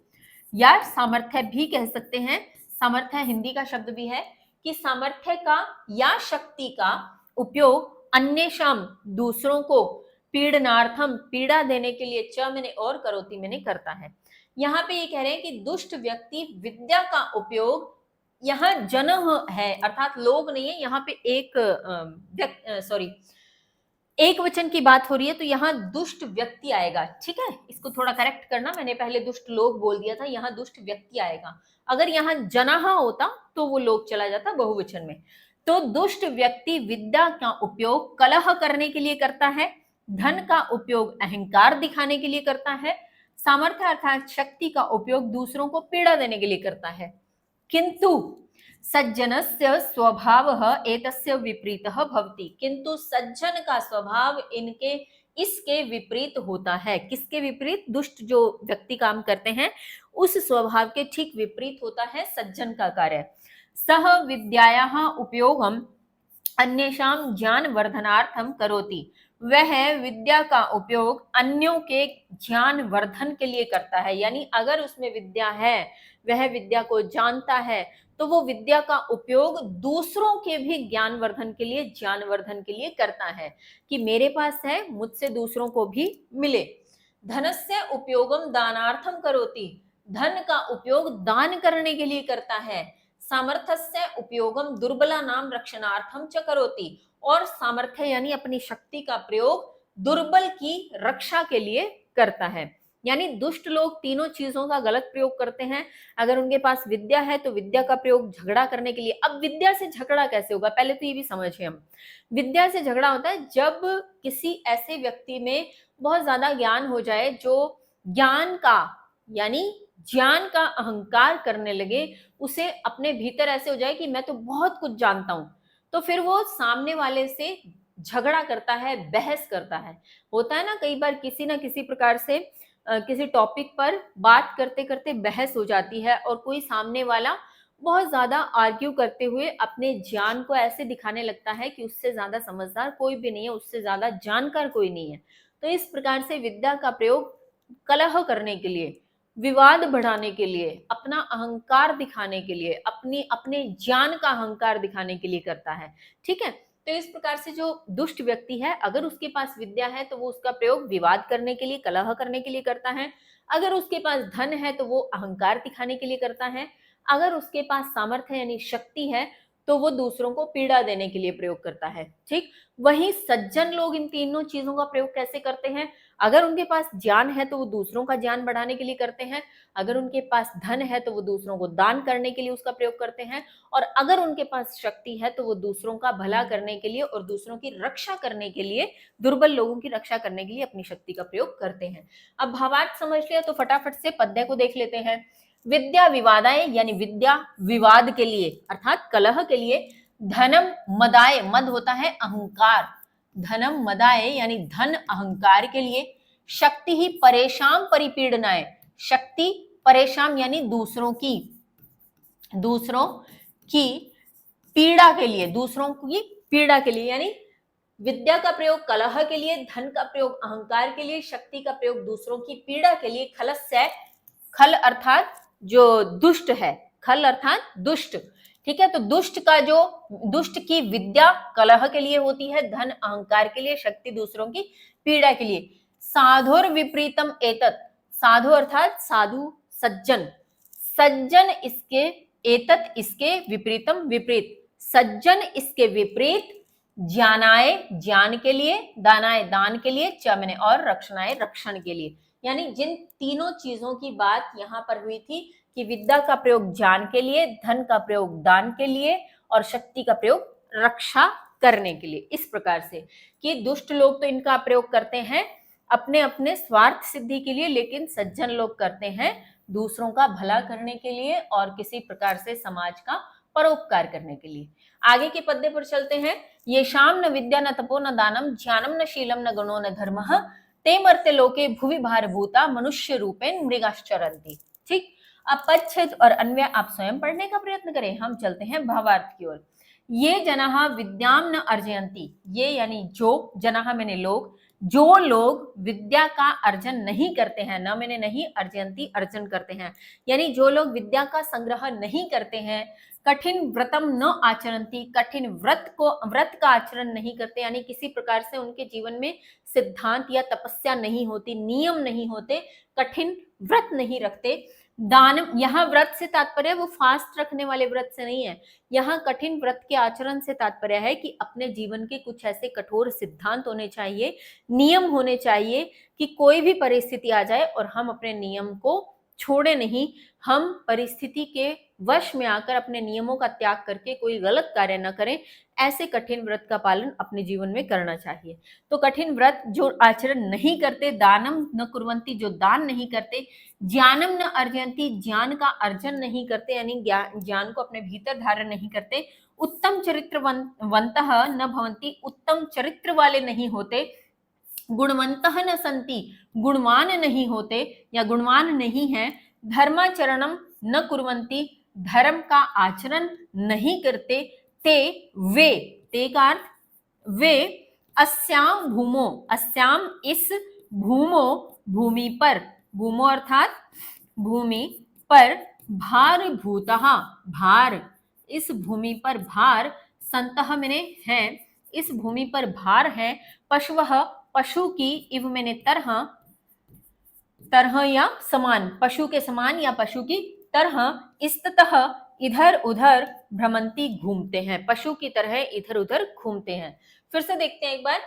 या सामर्थ्य भी कह सकते हैं। सामर्थ्य हिंदी का शब्द भी है कि सामर्थ्य का या शक्ति का उपयोग अन्येषां दूसरों को, पीडनार्थम पीड़ा देने के लिए, च मैंने और, करोति मैंने करता है। यहाँ पे ये कह रहे हैं कि दुष्ट व्यक्ति विद्या का उपयोग, यहाँ जन है अर्थात लोग नहीं है, यहाँ पे एक वचन की बात हो रही है, तो यहाँ दुष्ट व्यक्ति आएगा। ठीक है, इसको थोड़ा करेक्ट करना, मैंने पहले दुष्ट लोग बोल दिया था, यहाँ दुष्ट व्यक्ति आएगा। अगर यहाँ जनाह होता तो वो लोग चला जाता बहुवचन में। तो दुष्ट व्यक्ति विद्या का उपयोग कलह करने के लिए करता है, धन का उपयोग अहंकार दिखाने के लिए करता है, सामर्थ्य अर्थात शक्ति का उपयोग दूसरों को पीड़ा देने के लिए करता है। किंतु सज्जनस्य स्वभावः एतस्य विपरीतः भवति। किंतु सज्जन का स्वभाव इसके विपरीत होता है। किसके विपरीत? दुष्ट जो व्यक्ति काम करते हैं उस स्वभाव के ठीक विपरीत होता है सज्जन का कार्य। सह विद्यायाः उपयोगम अन्येषां ज्ञान वर्धनार्थम करोति। वह विद्या का उपयोग अन्यों के ज्ञान वर्धन के लिए करता है। यानी अगर उसमें विद्या है, वह विद्या को जानता है, तो वो विद्या का उपयोग दूसरों के भी ज्ञानवर्धन के लिए, ज्ञानवर्धन के लिए करता है कि मेरे पास है, मुझसे दूसरों को भी मिले। धनस्य उपयोगम दानार्थम करोति, धन का उपयोग दान करने के लिए करता है। सामर्थ्यस्य उपयोगम दुर्बला नाम रक्षणार्थम च करोति, और सामर्थ्य यानी अपनी शक्ति का प्रयोग दुर्बल की रक्षा के लिए करता है। यानी दुष्ट लोग तीनों चीजों का गलत प्रयोग करते हैं। अगर उनके पास विद्या है तो विद्या का प्रयोग झगड़ा करने के लिए। अब विद्या से झगड़ा कैसे होगा, पहले तो ये भी समझे हम। विद्या से झगड़ा होता है जब किसी ऐसे व्यक्ति में बहुत ज्यादा ज्ञान हो जाए जो ज्ञान का यानी ज्ञान का अहंकार करने लगे, उसे अपने भीतर ऐसे हो जाए कि मैं तो बहुत कुछ जानता हूं, तो फिर वो सामने वाले से झगड़ा करता है, बहस करता है। होता है ना कई बार किसी ना किसी प्रकार से किसी टॉपिक पर बात करते करते बहस हो जाती है और कोई सामने वाला बहुत ज्यादा आर्ग्यू करते हुए अपने ज्ञान को ऐसे दिखाने लगता है कि उससे ज्यादा समझदार कोई भी नहीं है, उससे ज्यादा जानकार कोई नहीं है। तो इस प्रकार से विद्या का प्रयोग कलह करने के लिए, विवाद बढ़ाने के लिए, अपना अहंकार दिखाने के लिए, अपने ज्ञान का अहंकार दिखाने के लिए करता है। ठीक है, तो इस प्रकार से जो दुष्ट व्यक्ति है, अगर उसके पास विद्या है तो वो उसका प्रयोग विवाद करने के लिए, कलह करने के लिए करता है। अगर उसके पास धन है तो वो अहंकार दिखाने के लिए करता है। अगर उसके पास सामर्थ्य यानी शक्ति है तो वो दूसरों को पीड़ा देने के लिए प्रयोग करता है। ठीक, वहीं सज्जन लोग इन तीनों चीजों का प्रयोग कैसे करते हैं? अगर उनके पास ज्ञान है तो वो दूसरों का ज्ञान बढ़ाने के लिए करते हैं। अगर उनके पास धन है तो वो दूसरों को दान करने के लिए उसका प्रयोग करते हैं। और अगर उनके पास शक्ति है तो वो दूसरों का भला करने के लिए और दूसरों की रक्षा करने के लिए, दुर्बल लोगों की रक्षा करने के लिए अपनी शक्ति का प्रयोग करते हैं। अब भावार्थ समझ लिया तो फटाफट से पद्य को देख लेते हैं। विद्या विवादाय यानी विद्या विवाद के लिए अर्थात कलह के लिए। धनम मदाय, मद होता है अहंकार, धनम मदाय यानी धन अहंकार के लिए। शक्ति ही परेशान परिपीड़नाय, शक्ति परेशान यानी दूसरों की पीड़ा के लिए, दूसरों की पीड़ा के लिए। यानी विद्या का प्रयोग कलह के लिए, धन का प्रयोग अहंकार के लिए, शक्ति का प्रयोग दूसरों की पीड़ा के लिए। खलस्य, खल अर्थात जो दुष्ट है, खल अर्थात दुष्ट। ठीक है, तो दुष्ट की विद्या कलह के लिए होती है, धन अहंकार के लिए, शक्ति दूसरों की पीड़ा के लिए। साधुर विपरीतम एतत्, साधु अर्थात साधु सज्जन, सज्जन इसके, एतत् इसके, विपरीतम विपरीत, सज्जन इसके विपरीत। ज्ञानाय ज्ञान के लिए, दानाय दान के लिए, च मैंने और रक्षणाय रक्षण के लिए। यानी जिन तीनों चीजों की बात यहाँ पर हुई थी कि विद्या का प्रयोग ज्ञान के लिए, धन का प्रयोग दान के लिए और शक्ति का प्रयोग रक्षा करने के लिए। इस प्रकार से कि दुष्ट लोग तो इनका प्रयोग करते हैं अपने अपने स्वार्थ सिद्धि के लिए, लेकिन सज्जन लोग करते हैं दूसरों का भला करने के लिए और किसी प्रकार से समाज का परोपकार करने के लिए। आगे के पद्य पर चलते हैं। ये शाम न विद्या न तपो न दानम, ज्ञानम न शीलम न गुणो न धर्मः, ते मर्त्य लोके भुवि भारभूता मनुष्य रूपेण मृगाश्चरन्ति। ठीक, अब पदच्छेद और अन्वय आप स्वयं पढ़ने का प्रयत्न करें। हम चलते हैं भावार्थ की ओर। ये जनाः विद्याम न अर्जयन्ति, ये यानी जो, जनाः मैंने लोग, जो लोग विद्या का अर्जन नहीं करते हैं, न मैंने नहीं, अर्जयन्ति अर्जन करते हैं, यानी जो लोग विद्या का संग्रह नहीं करते हैं। कठिन व्रतम न आचरन्ति, कठिन व्रत का आचरण नहीं करते, यानी किसी प्रकार से उनके जीवन में सिद्धांत या तपस्या नहीं होती, नियम नहीं होते, कठिन व्रत नहीं रखते। दान, यहाँ व्रत से तात्पर्य वो फास्ट रखने वाले व्रत से नहीं है, यहाँ कठिन व्रत के आचरण से तात्पर्य है कि अपने जीवन के कुछ ऐसे कठोर सिद्धांत होने चाहिए, नियम होने चाहिए कि कोई भी परिस्थिति आ जाए और हम अपने नियम को छोड़े नहीं, हम परिस्थिति के वश में आकर अपने नियमों का त्याग करके कोई गलत कार्य न करें। ऐसे कठिन व्रत का पालन अपने जीवन में करना चाहिए। तो कठिन व्रत जो आचरण नहीं करते, दानम न कुर्वन्ति जो दान नहीं करते, ज्ञानम न अर्जयन्ति ज्ञान का अर्जन नहीं करते, यानी ज्ञान को अपने भीतर धारण नहीं करते, उत्तम चरित्रवन्तः न भवन्ति उत्तम चरित्र वाले नहीं होते, गुणवन्तः न सन्ति गुणवान नहीं होते या गुणवान नहीं है, धर्माचरणम न कुर्वन्ति धर्म का आचरण नहीं करते, ते वे, ते का अर्थ वे, अस्याम भूमो, अस्याम इस, भूमो भूमि पर, भूमो अर्थात भूमि पर, भार भूतः, भार, इस भूमि पर भार, संतः मैंने है, इस भूमि पर भार है, पशवः, पशु की, इव मैंने तरह, तरह या समान, पशु के समान या पशु की तरह, इस्ततः इधर उधर, भ्रमंती घूमते हैं, पशु की तरह इधर उधर घूमते हैं। फिर से देखते हैं एक बार,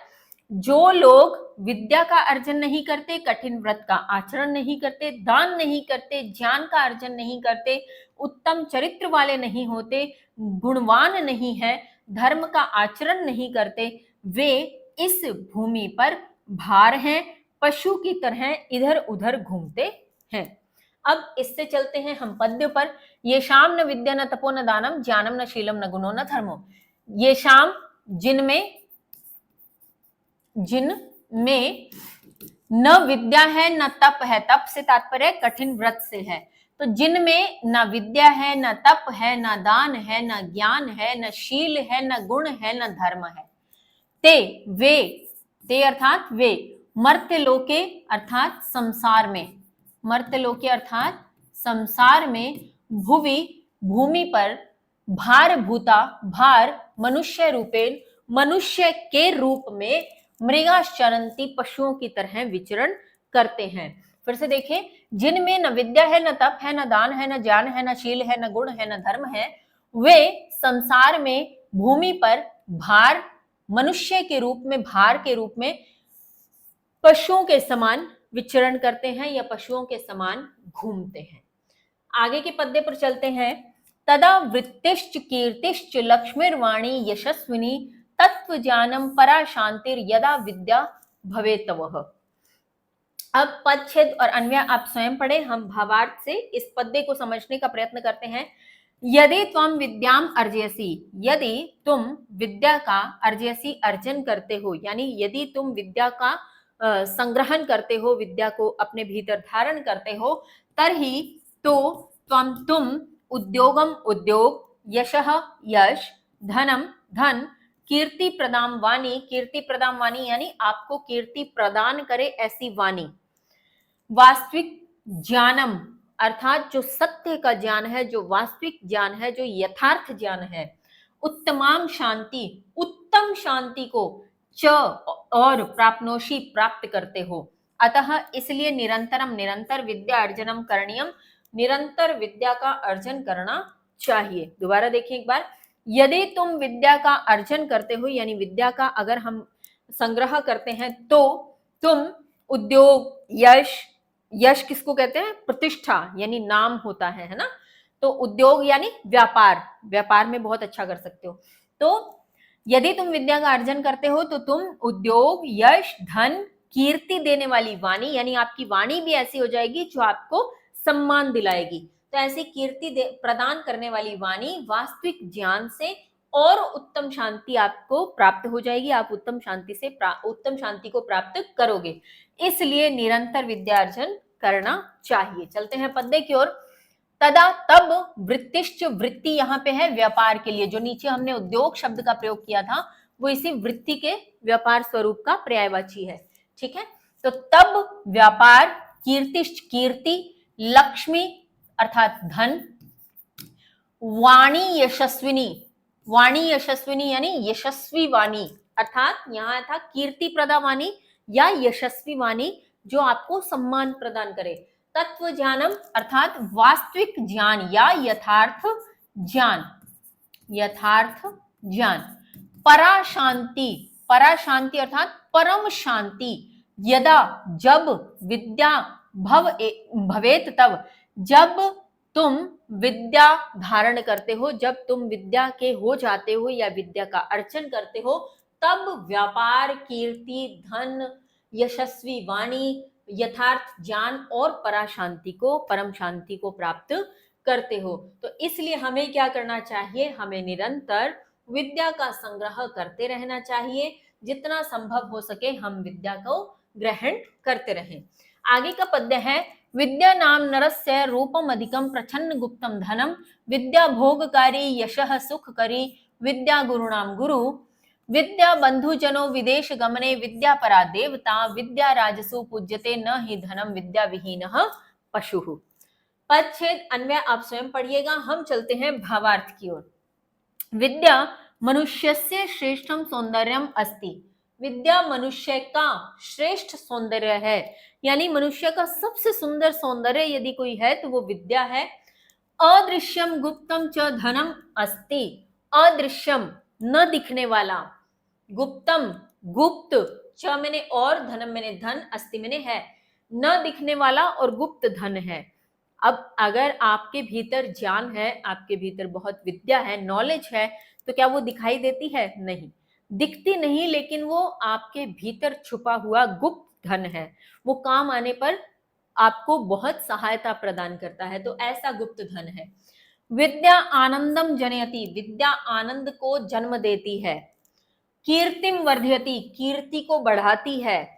जो लोग विद्या का अर्जन नहीं करते, कठिन व्रत का आचरण नहीं करते, दान नहीं करते, ज्ञान का अर्जन नहीं करते, उत्तम चरित्र वाले नहीं होते, गुणवान नहीं है, धर्म का आचरण नहीं करते, वे इस भूमि पर भार हैं, पशु की तरह इधर उधर घूमते हैं। अब इससे चलते हैं हम पद्य पर। ये शाम न विद्या न तपो न दानम, ज्ञानम न शीलम न गुणो न धर्मो। ये शाम, जिनमें न विद्या है न तप है, तप से तात्पर्य कठिन व्रत से है, तो जिनमें न विद्या है न तप है न दान है न ज्ञान है न शील है न गुण है न धर्म है, ते वे, ते अर्थात वे, मर्त्यलोके अर्थात संसार में, मर्त्यलोके अर्थात संसार में, भुवि भूमि पर, भार भूता, भार मनुष्य रूपेण, मनुष्य के रूप में, मृगाश्चरन्ति, पशुओं की तरह विचरण करते हैं। फिर से देखें, जिनमें न विद्या है न तप है न दान है न ज्ञान है न शील है न गुण है न धर्म है, वे संसार में भूमि पर भार, मनुष्य के रूप में, भार के रूप में, पशुओं के समान विचरण करते हैं या पशुओं के समान घूमते हैं। आगे के पद्य पर चलते हैं। तदा वृत्तिश्च कीर्तिश्च लक्ष्मीर्वाणी यशस्विनी तत्व ज्ञानम परा शांतिर यदा विद्या भवे तवह। अब पदच्छेद और अन्वय आप स्वयं पढ़े, हम भावार्थ से इस पद्य को समझने का प्रयत्न करते हैं। यदि त्वम विद्याम अर्जयसी, यदि तुम विद्या का अर्जयसी अर्जन करते हो, यानी यदि तुम विद्या का संग्रहण करते हो, विद्या को अपने भीतर धारण करते हो, तरही तो तुम उद्योगम उद्योग, यशः यश, धनम धन, कीर्ति प्रदाम वाणी, कीर्ति प्रदाम वाणी यानी आपको कीर्ति प्रदान करे ऐसी वाणी, वास्तविक ज्ञानम अर्थात जो सत्य का ज्ञान है, जो वास्तविक ज्ञान है, जो यथार्थ ज्ञान है, उत्तमाम शांति, उत्तम शांति को, च और प्राप्नोषि प्राप्त करते हो, अतः इसलिए निरंतरम निरंतर विद्या अर्जनम करणीयम, निरंतर विद्या का अर्जन करना चाहिए। दोबारा देखिए एक बार, यदि तुम विद्या का अर्जन करते हो, यानी विद्या का अगर हम संग्रह करते हैं, तो तुम उद्योग, यश, यश किसको कहते हैं, प्रतिष्ठा यानी नाम होता है ना, तो उद्योग यानी व्यापार, व्यापार में बहुत अच्छा कर सकते हो, तो यदि तुम विद्या का अर्जन करते हो तो तुम उद्योग, यश, धन, कीर्ति देने वाली वाणी, यानी आपकी वाणी भी ऐसी हो जाएगी जो आपको सम्मान दिलाएगी, तो ऐसी कीर्ति प्रदान करने वाली वाणी वास्तविक ज्ञान से और उत्तम शांति आपको प्राप्त हो जाएगी, आप उत्तम शांति से उत्तम शांति को प्राप्त करोगे, इसलिए निरंतर विद्यार्जन करना चाहिए। चलते हैं पद्य की ओर। तदा तब, वृत्तिश्च, वृत्ति यहाँ पे है व्यापार के लिए, जो नीचे हमने उद्योग शब्द का प्रयोग किया था वो इसी वृत्ति के व्यापार स्वरूप का पर्यायवाची है, ठीक है। तो तब व्यापार, कीर्तिश्च कीर्ति, लक्ष्मी अर्थात धन, वाणी यशस्विनी, वाणी यशस्विनी यानी यशस्वी वाणी, अर्थात यहाँ था कीर्ति प्रदा वाणी या यशस्वी वाणी जो आपको सम्मान प्रदान करे, तत्व ज्ञानम अर्थात वास्तविक ज्ञान या यथार्थ ज्ञान, यथार्थ ज्ञान, परा शांति, परा शांति अर्थात परम शांति, यदा जब, विद्या भवेत तब, जब तुम विद्या धारण करते हो, जब तुम विद्या के हो जाते हो या विद्या का अर्चन करते हो, तब व्यापार, कीर्ति, धन, यशस्वी वाणी, यथार्थ ज्ञान और परा शांति को, परम शांति को प्राप्त करते हो। तो इसलिए हमें क्या करना चाहिए, हमें निरंतर विद्या का संग्रह करते रहना चाहिए, जितना संभव हो सके हम विद्या को ग्रहण करते रहें। आगे का पद्य है, विद्या नाम नरस्य रूपम अधिकम प्रछन्न गुप्तम धनम, विद्या भोगकारी यशः सुखकरी, विद्या गुरुणाम गुरु, विद्या बंधुजनो विदेश गमने, विद्या परा देवता, विद्या राजसु पूज्यते न हि धनम, विद्या विहीनः पशुः। पदच्छेद अन्वय आप स्वयं पढ़िएगा। हम चलते हैं भावार्थ की ओर। विद्या मनुष्यस्य श्रेष्ठम सौंदर्यम अस्ति। विद्या मनुष्य का श्रेष्ठ सौंदर्य है, यानी मनुष्य का सबसे सुंदर सौंदर्य यदि कोई है तो वो विद्या है। अदृश्यम गुप्तम च धनम अस्ति। अदृश्यम न दिखने वाला, गुप्तम गुप्त, च मैंने और, धनम मैंने धन, अस्ति मैंने है, न दिखने वाला और गुप्त धन है। अब अगर आपके भीतर ज्ञान है, आपके भीतर बहुत विद्या है, नॉलेज है, तो क्या वो दिखाई देती है? नहीं, दिखती नहीं, लेकिन वो आपके भीतर छुपा हुआ गुप्त धन है। वो काम आने पर आपको बहुत सहायता प्रदान करता है, तो ऐसा गुप्त धन है। विद्या आनंदम जनयति। विद्या आनंद को जन्म देती है। कीर्तिम वर्धयति। कीर्ति को बढ़ाती है।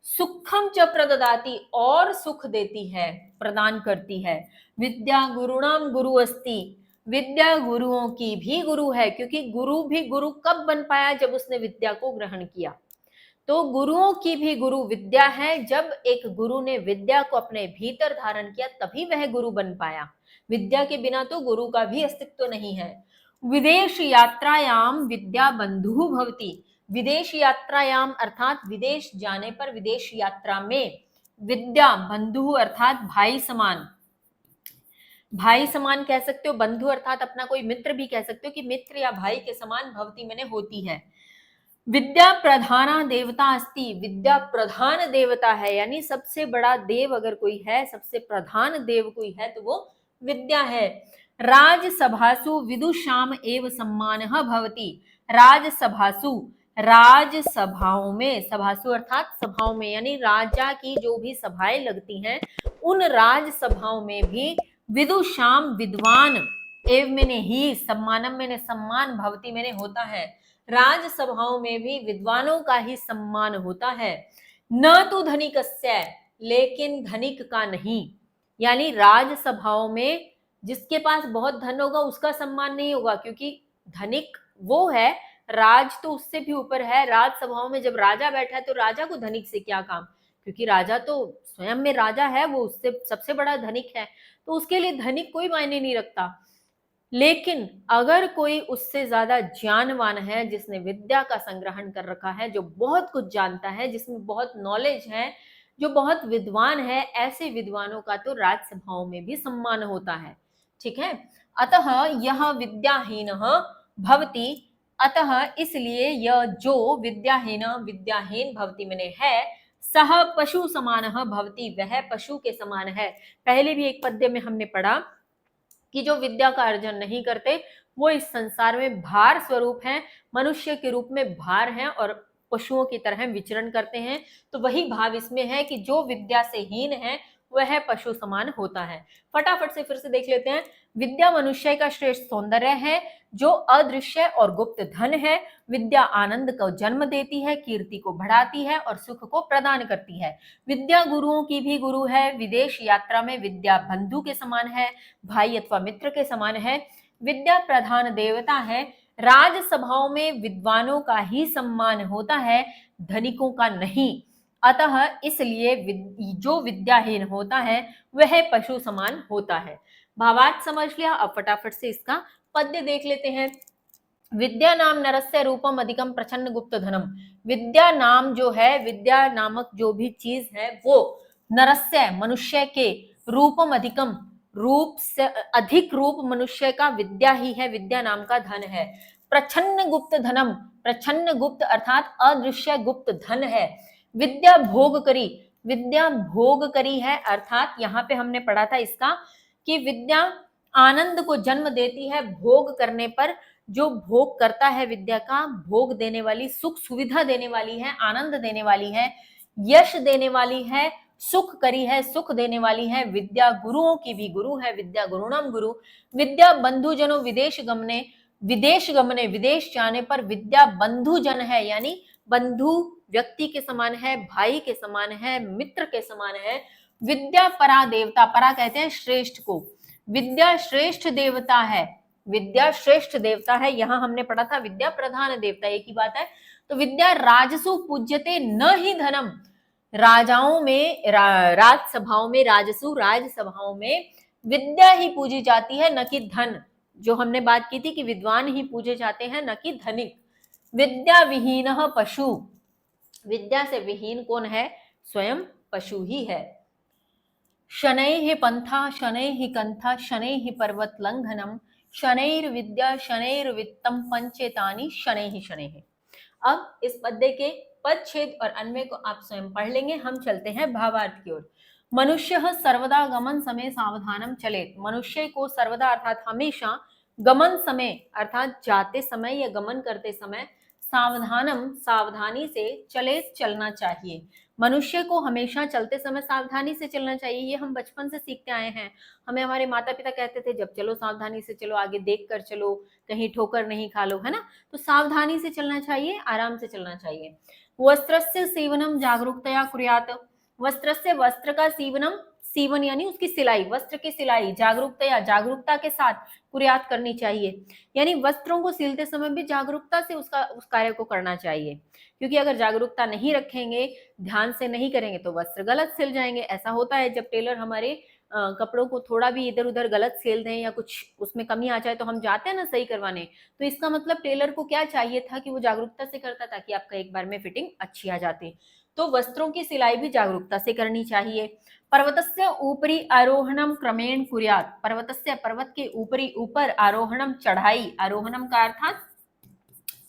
सुखम च प्रददाति। और सुख देती है, प्रदान करती है। विद्या गुरुणाम गुरु अस्ति। विद्या गुरुओं की भी गुरु है, क्योंकि गुरु भी गुरु कब बन पाया? जब उसने विद्या को ग्रहण किया। तो गुरुओं की भी गुरु विद्या है। जब एक गुरु ने विद्या को अपने भीतर धारण किया तभी वह गुरु बन पाया। विद्या के बिना तो गुरु का भी अस्तित्व नहीं है। विदेश यात्रायाम विद्या बंधु भवति। विदेश यात्रायाम अर्थात विदेश जाने पर, विदेश यात्रा में विद्या बंधु अर्थात भाई समान, भाई समान कह सकते हो, बंधु अर्थात अपना कोई मित्र भी कह सकते हो कि मित्र या भाई के समान भवती मैंने होती है। विद्या प्रधाना देवता अस्ति। विद्या प्रधान देवता है, यानी सबसे बड़ा देव अगर कोई है, सबसे प्रधान देव कोई है तो वो विद्या है। राजसभासु विदुषाम एव सम्मानः भवति। राजसभासु, राजसभाओं में, सभासु अर्थात सभाओं में, यानी राजा की जो भी सभाएं लगती हैं उन राजसभाओं में भी विदुषाम विद्वान, एव मैंने ही, सम्मानम मैंने सम्मान, भवति मैंने होता है। राजसभाओं में भी विद्वानों का ही सम्मान होता है। न तो धनिकस्य, लेकिन धनिक का नहीं। यानी राजसभाओं में जिसके पास बहुत धन होगा उसका सम्मान नहीं होगा, क्योंकि धनिक वो है, राज तो उससे भी ऊपर है। राजसभाओं में जब राजा बैठा है तो राजा को धनिक से क्या काम, क्योंकि राजा तो स्वयं में राजा है, वो उससे सबसे बड़ा धनिक है, तो उसके लिए धनिक कोई मायने नहीं रखता। लेकिन अगर कोई उससे ज्यादा ज्ञानवान है, जिसने विद्या का संग्रहण कर रखा है, जो बहुत कुछ जानता है, जिसमें बहुत नॉलेज है, जो बहुत विद्वान है, ऐसे विद्वानों का तो राजसभाओं में भी सम्मान होता है। ठीक है। अतः यह विद्याहीन भवति। अतः इसलिए यह जो विद्याहीन भवति मैंने है, सह पशु समान भवति, वह पशु के समान है। पहले भी एक पद्य में हमने पढ़ा कि जो विद्या का अर्जन नहीं करते वो इस संसार में भार स्वरूप हैं, मनुष्य के रूप में भार हैं और पशुओं की तरह विचरण करते हैं। तो वही भाव इसमें है कि जो विद्या से हीन है वह पशु समान होता है। फटाफट से फिर से देख लेते हैं। विद्या मनुष्य का श्रेष्ठ सौंदर्य है जो अदृश्य और गुप्त धन है। विद्या आनंद को जन्म देती है, कीर्ति को बढ़ाती है और सुख को प्रदान करती है। विद्या गुरुओं की भी गुरु है। विदेश यात्रा में विद्या बंधु के समान है, भाई अथवा मित्र के समान है। विद्या प्रधान देवता है। राजसभाओं में विद्वानों का ही सम्मान होता है, धनिकों का नहीं। अतः इसलिए जो विद्याहीन होता है वह पशु समान होता है। भावार्थ समझ लिया। अब फटाफट से इसका पद्य देख लेते हैं। विद्या नाम नरस्य रूपम अधिकम प्रचन्न गुप्त धनम। विद्या नाम जो है, विद्या नामक जो भी चीज है वो नरस्य मनुष्य के, रूपम अधिकम रूप से अधिक रूप मनुष्य का विद्या ही है, विद्या नाम का धन है। प्रछन्न गुप्त धनम, प्रछन्न गुप्त अर्थात अदृश्य गुप्त धन है। विद्या भोग करी, विद्या भोग करी है, अर्थात यहाँ पे हमने पढ़ा था इसका कि विद्या आनंद को जन्म देती है। भोग करने पर जो भोग करता है विद्या का, भोग देने वाली, सुख सुविधा देने वाली है, आनंद देने वाली है, यश देने वाली है, सुख करी है, सुख देने वाली है। विद्या गुरुओं की भी गुरु है। विद्या गुरुणाम गुरु। विद्या बंधु जनो विदेश गमने, विदेश गमने, विदेश जाने पर विद्या बंधु जन है, यानी बंधु व्यक्ति के समान है, भाई के समान है, मित्र के समान है। विद्या परा देवता, परा कहते हैं श्रेष्ठ को, विद्या श्रेष्ठ देवता है, विद्या श्रेष्ठ देवता है। यहां हमने पढ़ा था विद्या प्रधान देवता, एक ही बात है। तो विद्या राजसु पूज्यते न ही धनम। राजाओं में, राजसभाओं में, राजसु राजसभाओं में विद्या ही पूजी जाती है, न कि धन। जो हमने बात की थी कि विद्वान ही पूजे जाते हैं, न कि धनिक। विद्या विहीन पशु, विद्या से विहीन कौन है? स्वयं पशु ही है। शनैः पंथा शनैः कंथा शनैः पर्वत लंघनम शनैर्विद्या शनैर्वित्तम पंचेतानि शनैः शनैः। अब इस पद्य के पद छेद और अन्वय को आप स्वयं पढ़ लेंगे। हम चलते हैं भावार्थ की ओर। मनुष्य सर्वदा गमन समय सावधानम चलेत, मनुष्य को सर्वदा अर्थात हमेशा गमन समय अर्थात जाते समय या गमन करते समय सावधानम सावधानी से चलेत चलना चाहिए। मनुष्य को हमेशा चलते समय सावधानी से चलना चाहिए। ये हम बचपन से सीखते आए हैं। हमें हमारे माता पिता कहते थे जब चलो सावधानी से चलो, आगे देख कर चलो, कहीं ठोकर नहीं खा लो, है ना। तो सावधानी से चलना चाहिए, आराम से चलना चाहिए। वस्त्रस्य सीवनम जागरूकतया कुर्यात्, वस्त्रस्य वस्त्र का सीवनम, सीवन यानी उसकी सिलाई, वस्त्र की सिलाई जागरूकतया जागरूकता के साथ कुर्यात करनी चाहिए। यानी वस्त्रों को सिलते समय भी जागरूकता से उस कार्य को करना चाहिए, क्योंकि अगर जागरूकता नहीं रखेंगे, ध्यान से नहीं करेंगे तो वस्त्र गलत सिल जाएंगे। ऐसा होता है जब टेलर हमारे कपड़ों को थोड़ा भी इधर उधर गलत सिल दें या कुछ उसमें कमी आ जाए तो हम जाते हैं ना सही करवाने। तो इसका मतलब टेलर को क्या चाहिए था कि वो जागरूकता से करता ताकि आपका एक बार में फिटिंग अच्छी आ जाती। तो वस्त्रों की सिलाई भी जागरूकता से करनी चाहिए। पर्वतस्य ऊपरी आरोहणम क्रमेण कुर्यात्, पर्वतस्य पर्वत के ऊपरी ऊपर आरोहणम चढ़ाई, आरोहणम का अर्थात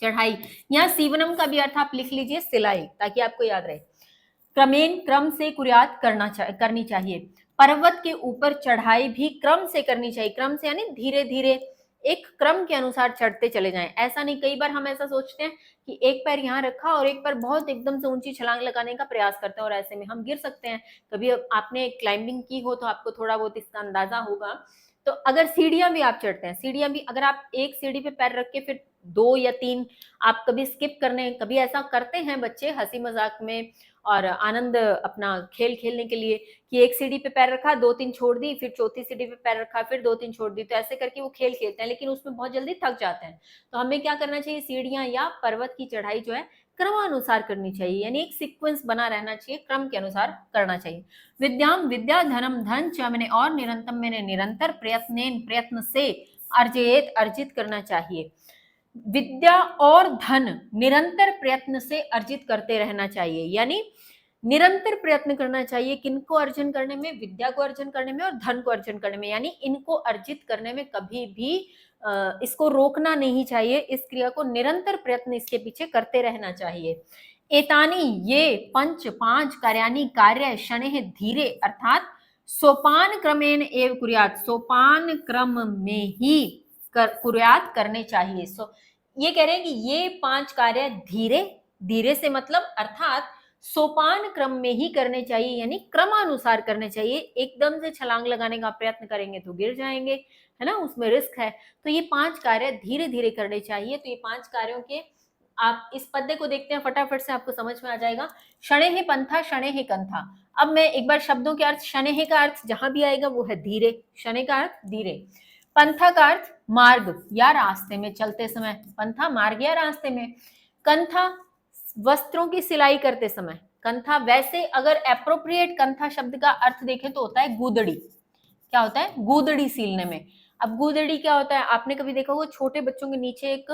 चढ़ाई, या सीवनम का भी अर्थ आप लिख लीजिए सिलाई, ताकि आपको याद रहे। क्रमेण क्रम से कुर्यात करनी चाहिए। पर्वत के ऊपर चढ़ाई भी क्रम से करनी चाहिए, क्रम से यानी धीरे धीरे एक क्रम के अनुसार चढ़ते चले जाएं। ऐसा नहीं, कई बार हम ऐसा सोचते हैं कि एक पैर यहाँ रखा और एक पैर बहुत एकदम से ऊंची छलांग लगाने का प्रयास करते हैं और ऐसे में हम गिर सकते हैं। कभी आपने क्लाइंबिंग की हो तो आपको थोड़ा बहुत इसका अंदाजा होगा। तो अगर सीढ़ियां भी आप चढ़ते हैं, सीढ़ियां भी अगर आप एक सीढ़ी पे पैर रख के फिर 2 या 3 आप कभी स्किप करने, कभी ऐसा करते हैं बच्चे हंसी मजाक में और आनंद अपना खेल खेलने के लिए कि एक सीढ़ी पे पैर रखा, 2-3 छोड़ दी, फिर चौथी सीढ़ी पे पैर रखा, फिर 2-3 छोड़ दी, तो ऐसे करके वो खेल खेलते हैं, लेकिन उसमें बहुत जल्दी थक जाते हैं। तो हमें क्या करना चाहिए, सीढ़ियां या पर्वत की चढ़ाई जो है क्रमानुसार करनी चाहिए, यानी एक सीक्वेंस बना रहना चाहिए, क्रम के अनुसार करना चाहिए। विद्याम विद्या धनम धन च मैंने और निरंतम मैंने निरंतर प्रयत्न से अर्जित अर्जित करना चाहिए। विद्या और धन निरंतर प्रयत्न से अर्जित करते रहना चाहिए, यानी निरंतर प्रयत्न करना चाहिए किनको अर्जन करने में, विद्या को अर्जन करने में और धन को अर्जन करने में, यानी इनको अर्जित करने में कभी भी इसको रोकना नहीं चाहिए, इस क्रिया को निरंतर प्रयत्न इसके पीछे करते रहना चाहिए। एतानी ये पंच 5 कार्यानि कार्य शनैः धीरे अर्थात सोपान क्रमेण एव कुर्यात्, सोपान क्रम में ही कुर्यात करने चाहिए। ये कह रहे हैं कि ये 5 कार्य धीरे धीरे से मतलब अर्थात सोपान क्रम में ही करने चाहिए, यानी क्रमानुसार करने चाहिए। एकदम से छलांग लगाने का प्रयत्न करेंगे तो गिर जाएंगे, है ना, उसमें रिस्क है। तो ये 5 कार्य धीरे धीरे करने चाहिए। तो ये 5 कार्यों के आप इस पद्य को देखते हैं, फटाफट से आपको समझ में आ जाएगा। शनैः पंथा शनैः कंथा। अब मैं एक बार शब्दों के अर्थ, शनैः का अर्थ जहां भी आएगा वो है धीरे, शनैः का अर्थ धीरे, पंथा का अर्थ मार्ग या रास्ते में चलते समय, पंथा मार्ग या रास्ते में, कंथा वस्त्रों की सिलाई करते समय, कंथा वैसे अगर एप्रोप्रिएट कंथा शब्द का अर्थ देखें तो होता है गूदड़ी। क्या होता है, गूदड़ी सीलने में। अब गूदड़ी क्या होता है, आपने कभी देखा होगा छोटे बच्चों के नीचे एक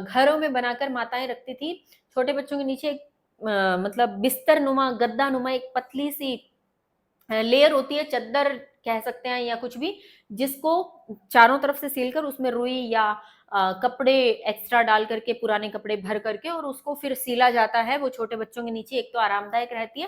घरों में बनाकर माताएं रखती थी, छोटे बच्चों के नीचे एक मतलब बिस्तर नुमा गद्दा नुमा एक पतली सी लेयर होती है, चद्दर कह सकते हैं या कुछ भी, जिसको चारों तरफ से सीलकर उसमें रुई या कपड़े एक्स्ट्रा डाल करके, पुराने कपड़े भर करके और उसको फिर सीला जाता है। वो छोटे बच्चों के नीचे एक तो आरामदायक रहती है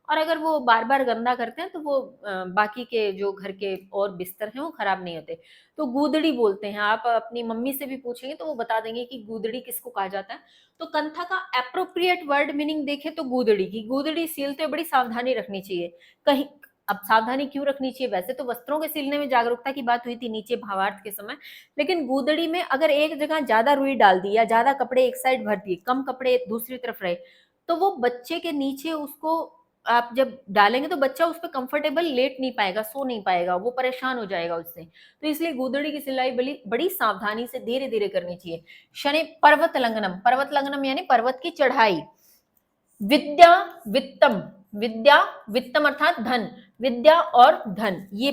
और अगर वो बार बार गंदा करते हैं तो वो बाकी के जो घर के और बिस्तर हैं वो खराब नहीं होते। तो गूदड़ी बोलते हैं, आप अपनी मम्मी से भी पूछेंगे तो वो बता देंगे कि गूदड़ी किसको कहा जाता है। तो कंथा का एप्रोप्रिएट वर्ड मीनिंग देखे तो गूदड़ी की, गूदड़ी सीलते बड़ी सावधानी रखनी चाहिए। कहीं अब सावधानी क्यों रखनी चाहिए, वैसे तो वस्त्रों के सिलने में जागरूकता की बात हुई थी नीचे भावार्थ के समय, लेकिन गूदड़ी में अगर एक जगह ज्यादा रुई डाल दी या ज्यादा कपड़े एक साइड भर दिए, कम कपड़े दूसरी तरफ रहे, तो वो बच्चे के नीचे उसको आप जब डालेंगे तो बच्चा उस पर कंफर्टेबल लेट नहीं पाएगा, सो नहीं पाएगा, वो परेशान हो जाएगा उससे। तो इसलिए गूदड़ी की सिलाई बड़ी सावधानी से धीरे धीरे करनी चाहिए। शनि पर्वत लंघनम, पर्वत लंघनम यानी पर्वत की चढ़ाई। विद्या वित्तम, विद्या वित्तम अर्थात धन, विद्या और धन, ये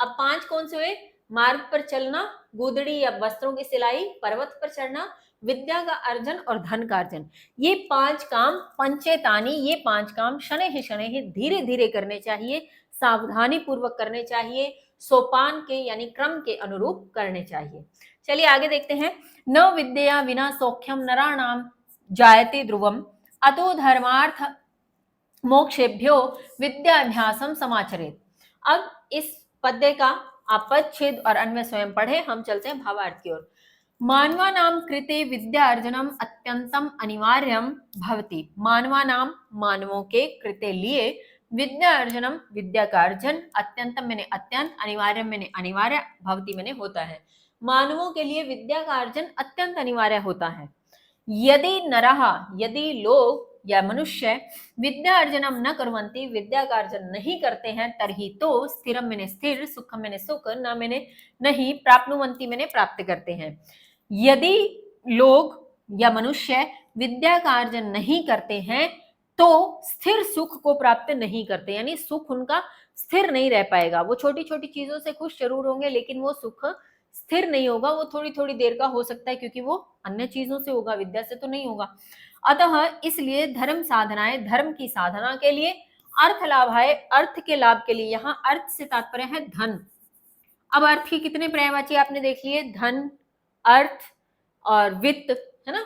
अब 5 कौन से हुए? मार्ग पर चलना, गोदड़ी या वस्त्रों की सिलाई, पर्वत पर चढ़ना, विद्या का अर्जन और धन का अर्जन। ये 5 काम पंचेतानी, ये 5 काम शनैः शनैः धीरे धीरे करने चाहिए, सावधानी पूर्वक करने चाहिए, सोपान के यानी क्रम के अनुरूप करने चाहिए। चलिए आगे देखते हैं। न विद्या विना सौख्यम नराणाम जायते ध्रुवम अतो धर्मार्थ मोक्षेभ्यो विद्याभ्यासम समाचरेत। अब इस पद्य का आप पदच्छेद और अन्वय स्वयं पढ़े, हम चलते हैं भावार्थ की ओर। मानवानां कृते विद्यार्जनम अत्यंतम अनिवार्यम भवति। मानवानां मानवों के कृते लिए विद्यार्जनम विद्या का अर्जन अत्यंतम मैंने अत्यंत, अनिवार्यम मैंने अनिवार्य, भवति मैंने होता है। मानवों के लिए विद्या का अर्जन अत्यंत अनिवार्य होता है। यदि नरः, यदि लोग या मनुष्य विद्या अर्जनम न कुर्वन्ति, विद्या का अर्जन नहीं करते हैं, तर्हि तो स्थिरम मैंने स्थिर, सुखम मैंने सुख, न मैंने नहीं, प्राप्नुवन्ति मैंने प्राप्त करते हैं। यदि लोग या मनुष्य विद्या का अर्जन नहीं करते हैं तो स्थिर सुख को प्राप्त नहीं करते, यानी सुख उनका स्थिर नहीं रह पाएगा। वो छोटी छोटी चीजों से खुश जरूर होंगे लेकिन वो सुख स्थिर नहीं होगा, वो थोड़ी थोड़ी देर का हो सकता है क्योंकि वो अन्य चीजों से होगा, विद्या से तो नहीं होगा। अतः इसलिए धर्म साधनाएं, धर्म की साधना के लिए, अर्थ लाभाए, अर्थ के लाभ के लिए, यहाँ अर्थ से तात्पर्य है धन। अब अर्थ के कितने पर्यायवाची आपने देख लिए, धन, अर्थ और वित्त, है ना।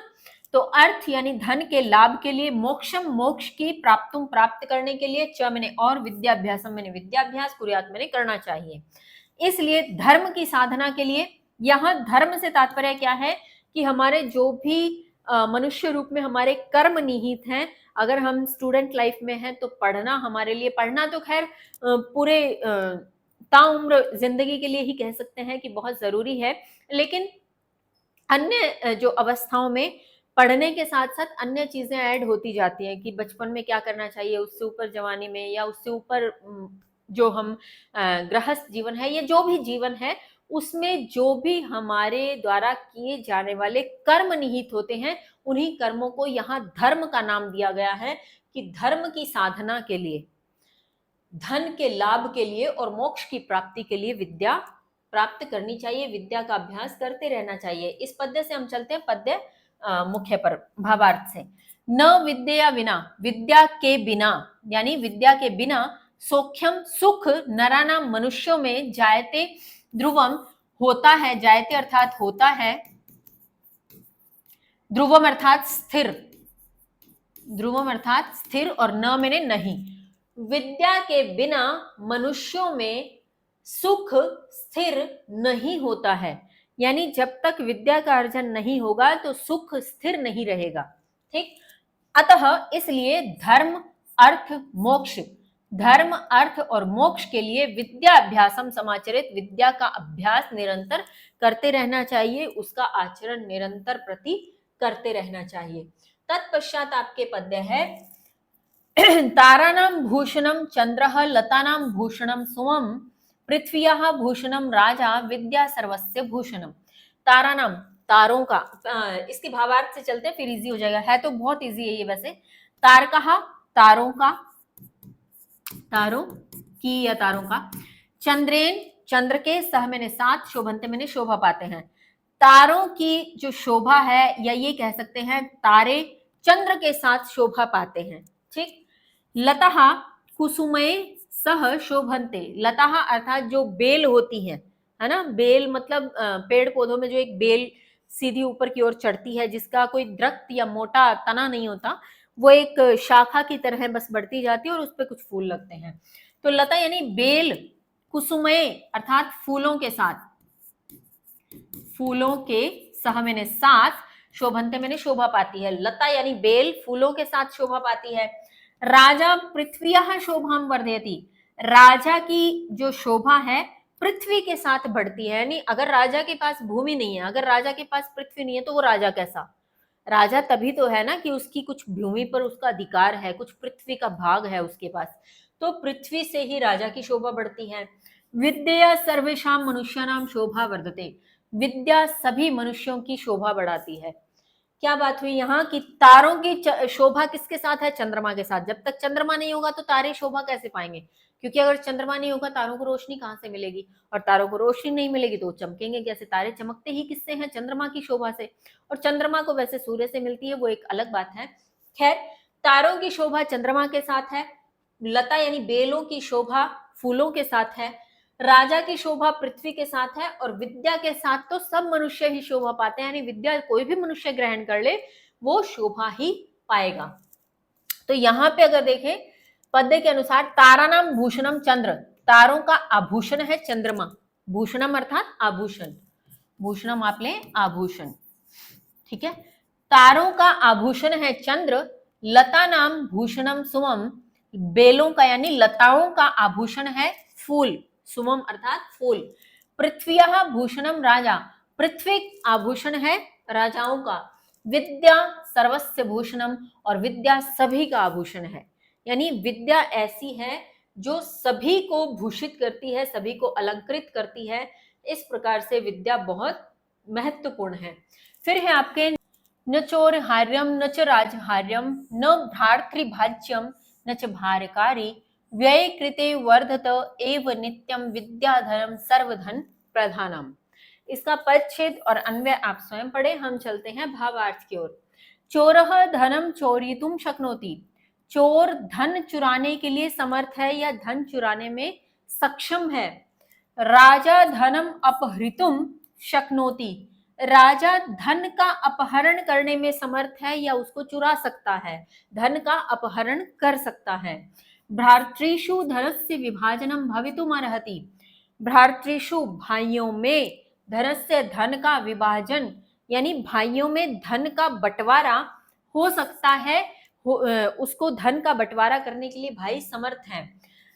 तो अर्थ यानी धन के लाभ के लिए, मोक्षम मोक्ष की प्राप्तुम प्राप्त करने के लिए, च मैंने और, विद्याभ्यासम मैंने विद्याभ्यास, कुर्यात मैंने करना चाहिए। इसलिए धर्म की साधना के लिए, यहाँ धर्म से तात्पर्य क्या है कि हमारे जो भी मनुष्य रूप में हमारे कर्म निहित हैं, अगर हम स्टूडेंट लाइफ में हैं तो पढ़ना हमारे लिए, पढ़ना तो खैर पूरे ताउम्र जिंदगी के लिए ही कह सकते हैं कि बहुत जरूरी है, लेकिन अन्य जो अवस्थाओं में पढ़ने के साथ साथ अन्य चीजें ऐड होती जाती हैं कि बचपन में क्या करना चाहिए, उससे ऊपर जवानी में, या उससे ऊपर जो हम गृहस्थ जीवन है, या जो भी जीवन है उसमें जो भी हमारे द्वारा किए जाने वाले कर्म निहित होते हैं, उन्हीं कर्मों को यहाँ धर्म का नाम दिया गया है कि धर्म की साधना के लिए, धन के लाभ के लिए और मोक्ष की प्राप्ति के लिए विद्या प्राप्त करनी चाहिए, विद्या का अभ्यास करते रहना चाहिए। इस पद्य से हम चलते हैं पद्य मुख्य पर, भावार्थ से। न विद्या विना, विद्या के बिना, यानी विद्या के बिना सौख्यम सुख नरानाम मनुष्यों में जायते ध्रुवम होता है, जायते अर्थात होता है, ध्रुवम अर्थात स्थिर, ध्रुवम अर्थात स्थिर, और न मैंने नहीं। विद्या के बिना मनुष्यों में सुख स्थिर नहीं होता है, यानी जब तक विद्या का अर्जन नहीं होगा तो सुख स्थिर नहीं रहेगा, ठीक। अतः इसलिए धर्म, अर्थ, मोक्ष, धर्म, अर्थ और मोक्ष के लिए विद्या अभ्यासम समाचरित, विद्या का अभ्यास निरंतर करते रहना चाहिए, उसका आचरण निरंतर प्रति करते रहना चाहिए। तत्पश्चात आपके पद्य है तारानां भूषणम चंद्रः लतानां भूषणम सुमम पृथ्व्याः भूषणम राजा विद्या सर्वस्य भूषणम। तारानाम, तारों का, इसके भावार्थ से चलते हैं फिर इजी हो जाएगा, है तो बहुत इजी है ये वैसे। तार कहा, तारों का, तारों की या तारों का, चंद्रेन, चंद्र के, सह मैंने साथ, शोभनते मैंने शोभा पाते हैं। तारों की जो शोभा है, या ये कह सकते हैं तारे चंद्र के साथ शोभा पाते हैं, ठीक। लता कुसुमय सह शोभनते, लता अर्थात जो बेल होती है ना, बेल मतलब पेड़ पौधों में जो एक बेल सीधी ऊपर की ओर चढ़ती है, जिसका कोई दरख्त या मोटा तना नहीं होता, वो एक शाखा की तरह बस बढ़ती जाती है और उस पर कुछ फूल लगते हैं। तो लता यानी बेल, कुसुमय अर्थात फूलों के साथ, फूलों के, सह मैंने साथ, शोभनते मैंने शोभा पाती है। लता यानी बेल फूलों के साथ शोभा पाती है। राजा पृथ्व्याः शोभाम वर्धयति, राजा की जो शोभा है पृथ्वी के साथ बढ़ती है, यानी अगर राजा के पास भूमि नहीं है, अगर राजा के पास पृथ्वी नहीं है तो वो राजा कैसा, राजा तभी तो है ना कि उसकी कुछ भूमि पर उसका अधिकार है, कुछ पृथ्वी का भाग है उसके पास, तो पृथ्वी से ही राजा की शोभा बढ़ती है। विद्या सर्वेषां मनुष्याणां शोभा वर्धते, विद्या सभी मनुष्यों की शोभा बढ़ाती है। क्या बात हुई यहाँ की तारों की शोभा किसके साथ है? चंद्रमा के साथ। जब तक चंद्रमा नहीं होगा तो तारे शोभा कैसे पाएंगे? क्योंकि अगर चंद्रमा नहीं होगा तारों को रोशनी कहाँ से मिलेगी, और तारों को रोशनी नहीं मिलेगी तो वो चमकेंगे कैसे? तारे चमकते ही किससे हैं? चंद्रमा की शोभा से। और चंद्रमा को वैसे सूर्य से मिलती है, वो एक अलग बात है। खैर, तारों की शोभा चंद्रमा के साथ है, लता यानी बेलों की शोभा फूलों के साथ है, राजा की शोभा पृथ्वी के साथ है, और विद्या के साथ तो सब मनुष्य ही शोभा पाते हैं, यानी विद्या कोई भी मनुष्य ग्रहण कर ले वो शोभा ही पाएगा। तो यहाँ पे अगर देखें पद्य के अनुसार तारानाम भूषणम चंद्र, तारों का आभूषण है चंद्रमा। भूषणम अर्थात आभूषण, भूषणम आप लें आभूषण, ठीक है। तारों का आभूषण है चंद्र, लता नाम भूषणम सुमम, बेलों का यानी लताओं का आभूषण है फूल, सुमम अर्थात फूल। पृथ्व्यः भूषणम राजा, पृथ्वी आभूषण है राजाओं का। विद्या सर्वस्य भूषणम, और विद्या सभी का आभूषण है, यानी विद्या ऐसी है जो सभी को भूषित करती है, सभी को अलंकृत करती है। इस प्रकार से विद्या बहुत महत्वपूर्ण है। फिर है आपके न चोरहार्यम न च राजहार्यम न भ्रातृभाज्यम न च भारकारी व्यय कृते वर्धत एव नित्यम विद्याधरम सर्वधन प्रधानम। इसका परिच्छेद और अन्वय आप स्वयं पढ़े, हम चलते हैं भावार्थ की ओर। चोरः धनम चोरयितुम शक्नोति, चोर धन चुराने के लिए समर्थ है या धन चुराने में सक्षम है। राजा धनम अपहृतुम शक्नोति, राजा धन का अपहरण करने में समर्थ है या उसको चुरा सकता है, धन का अपहरण कर सकता है। भ्रातृषु धनस्य विभाजनम भवितुमर्हति, भ्रातृषु भाइयों में धनस्य धन का विभाजन यानी भाइयों में धन का बंटवारा हो सकता है, उसको धन का बंटवारा करने के लिए भाई समर्थ हैं।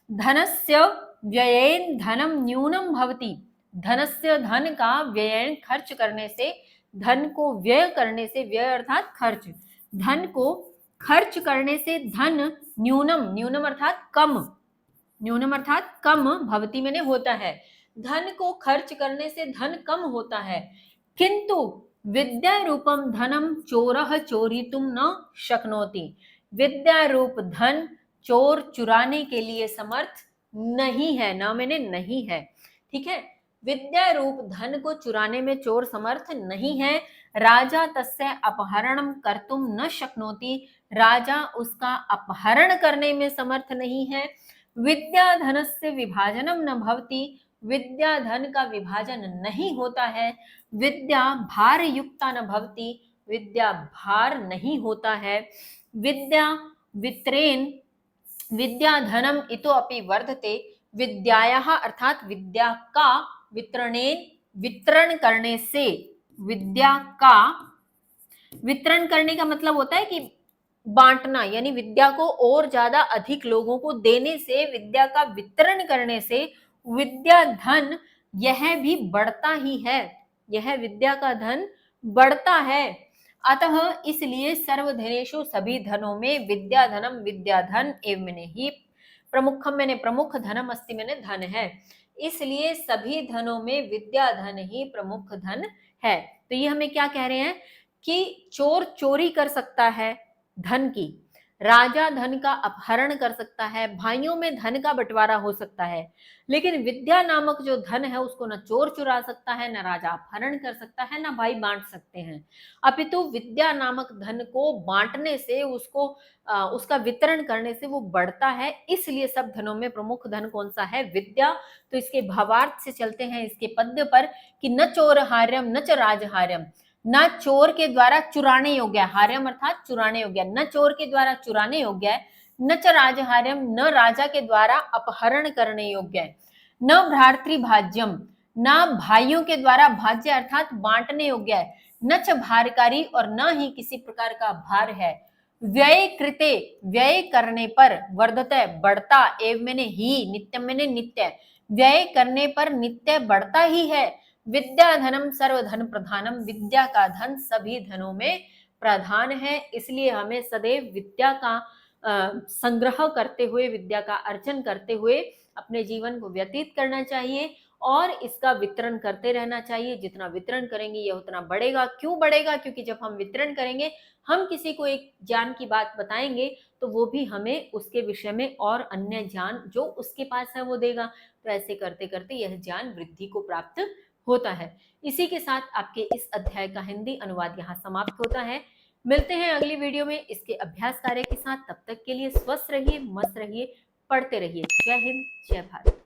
धनस्य व्ययेन धनम न्यूनम भवति, धनस्य धन का व्ययन खर्च करने से, धन को व्यय करने से, व्यय अर्थात खर्च, धन को खर्च करने से धन न्यूनम, न्यूनम अर्थात कम, न्यूनम अर्थात कम, भवति मैंने होता है, धन को खर्च करने से धन कम होता है। किंतु विद्या रूपम धनम चोरः चोरितुम न शक्नोति, विद्या रूप धन चोर चुराने के लिए समर्थ नहीं है, न मैंने नहीं है, ठीक है। विद्या रूप धन को चुराने में चोर समर्थ नहीं है। राजा तस्य अपहरणम कर्तुम न शक्नोति, राजा उसका अपहरण करने में समर्थ नहीं है। विद्या धनस्य विभाजनम न भवति, विद्या धन का विभाजन नहीं होता है। विद्या भार युक्ता न भवति, विद्या भार नहीं होता है। विद्या वित्रेन विद्या धनम इतो अपि वर्धते, विद्यायाः अर्थात विद्या का वितरणेन, वितरण करने से, विद्या का वितरण करने का मतलब होता है कि बांटना, यानी विद्या को और ज्यादा अधिक लोगों को देने से, विद्या का वितरण करने से विद्या धन यह भी बढ़ता ही है, यह विद्या का धन बढ़ता है। अतः इसलिए सर्वधनेषु सभी धनों में विद्या धनम विद्या धन एवं मैंने ही प्रमुखम, मैंने प्रमुख, धनम अस्ति मैंने धन है, इसलिए सभी धनों में विद्या धन ही प्रमुख धन है। तो ये हमें क्या कह रहे हैं कि चोर चोरी कर सकता है धन की, राजा धन का अपहरण कर सकता है, भाइयों में धन का बंटवारा हो सकता है, लेकिन विद्या नामक जो धन है उसको न चोर चुरा सकता है, न राजा अपहरण कर सकता है, न भाई बांट सकते हैं। अपितु विद्या नामक धन को बांटने से, उसको उसका वितरण करने से वो बढ़ता है, इसलिए सब धनों में प्रमुख धन कौन सा है? विद्या। तो इसके भावार्थ से चलते हैं इसके पद्य पर कि न चोर हार्यम न च राजहार्यम, न चोर के द्वारा चुराने योग्य है, हार्यम अर्थात चुराने योग्य, न चोर के द्वारा चुराने योग्य है, न च राजहार्यम न राजा के द्वारा अपहरण करने योग्य है, न भ्रातृभाज्यम न भाइयों के द्वारा भाज्य अर्थात बांटने योग्य है, न च भारकारी और न ही किसी प्रकार का भार है। व्यय कृते व्यय करने पर, वर्धते बढ़ता, एवं मैंने ही, नित्यम मैंने नित्य, व्यय करने पर नित्य बढ़ता ही है। विद्या धनम सर्वधन प्रधानम, विद्या का धन सभी धनों में प्रधान है, इसलिए हमें सदैव विद्या का संग्रह करते हुए, विद्या का अर्जन करते हुए अपने जीवन को व्यतीत करना चाहिए और इसका वितरण करते रहना चाहिए। जितना वितरण करेंगे ये उतना बढ़ेगा। क्यों बढ़ेगा? क्योंकि जब हम वितरण करेंगे, हम किसी को एक ज्ञान की बात बताएंगे तो वो भी हमें उसके विषय में और अन्य ज्ञान जो उसके पास है वो देगा। तो ऐसे करते करते यह ज्ञान वृद्धि को प्राप्त होता है। इसी के साथ आपके इस अध्याय का हिंदी अनुवाद यहाँ समाप्त होता है। मिलते हैं अगली वीडियो में इसके अभ्यास कार्य के साथ। तब तक के लिए स्वस्थ रहिए, मस्त रहिए, पढ़ते रहिए। जय हिंद, जय भारत।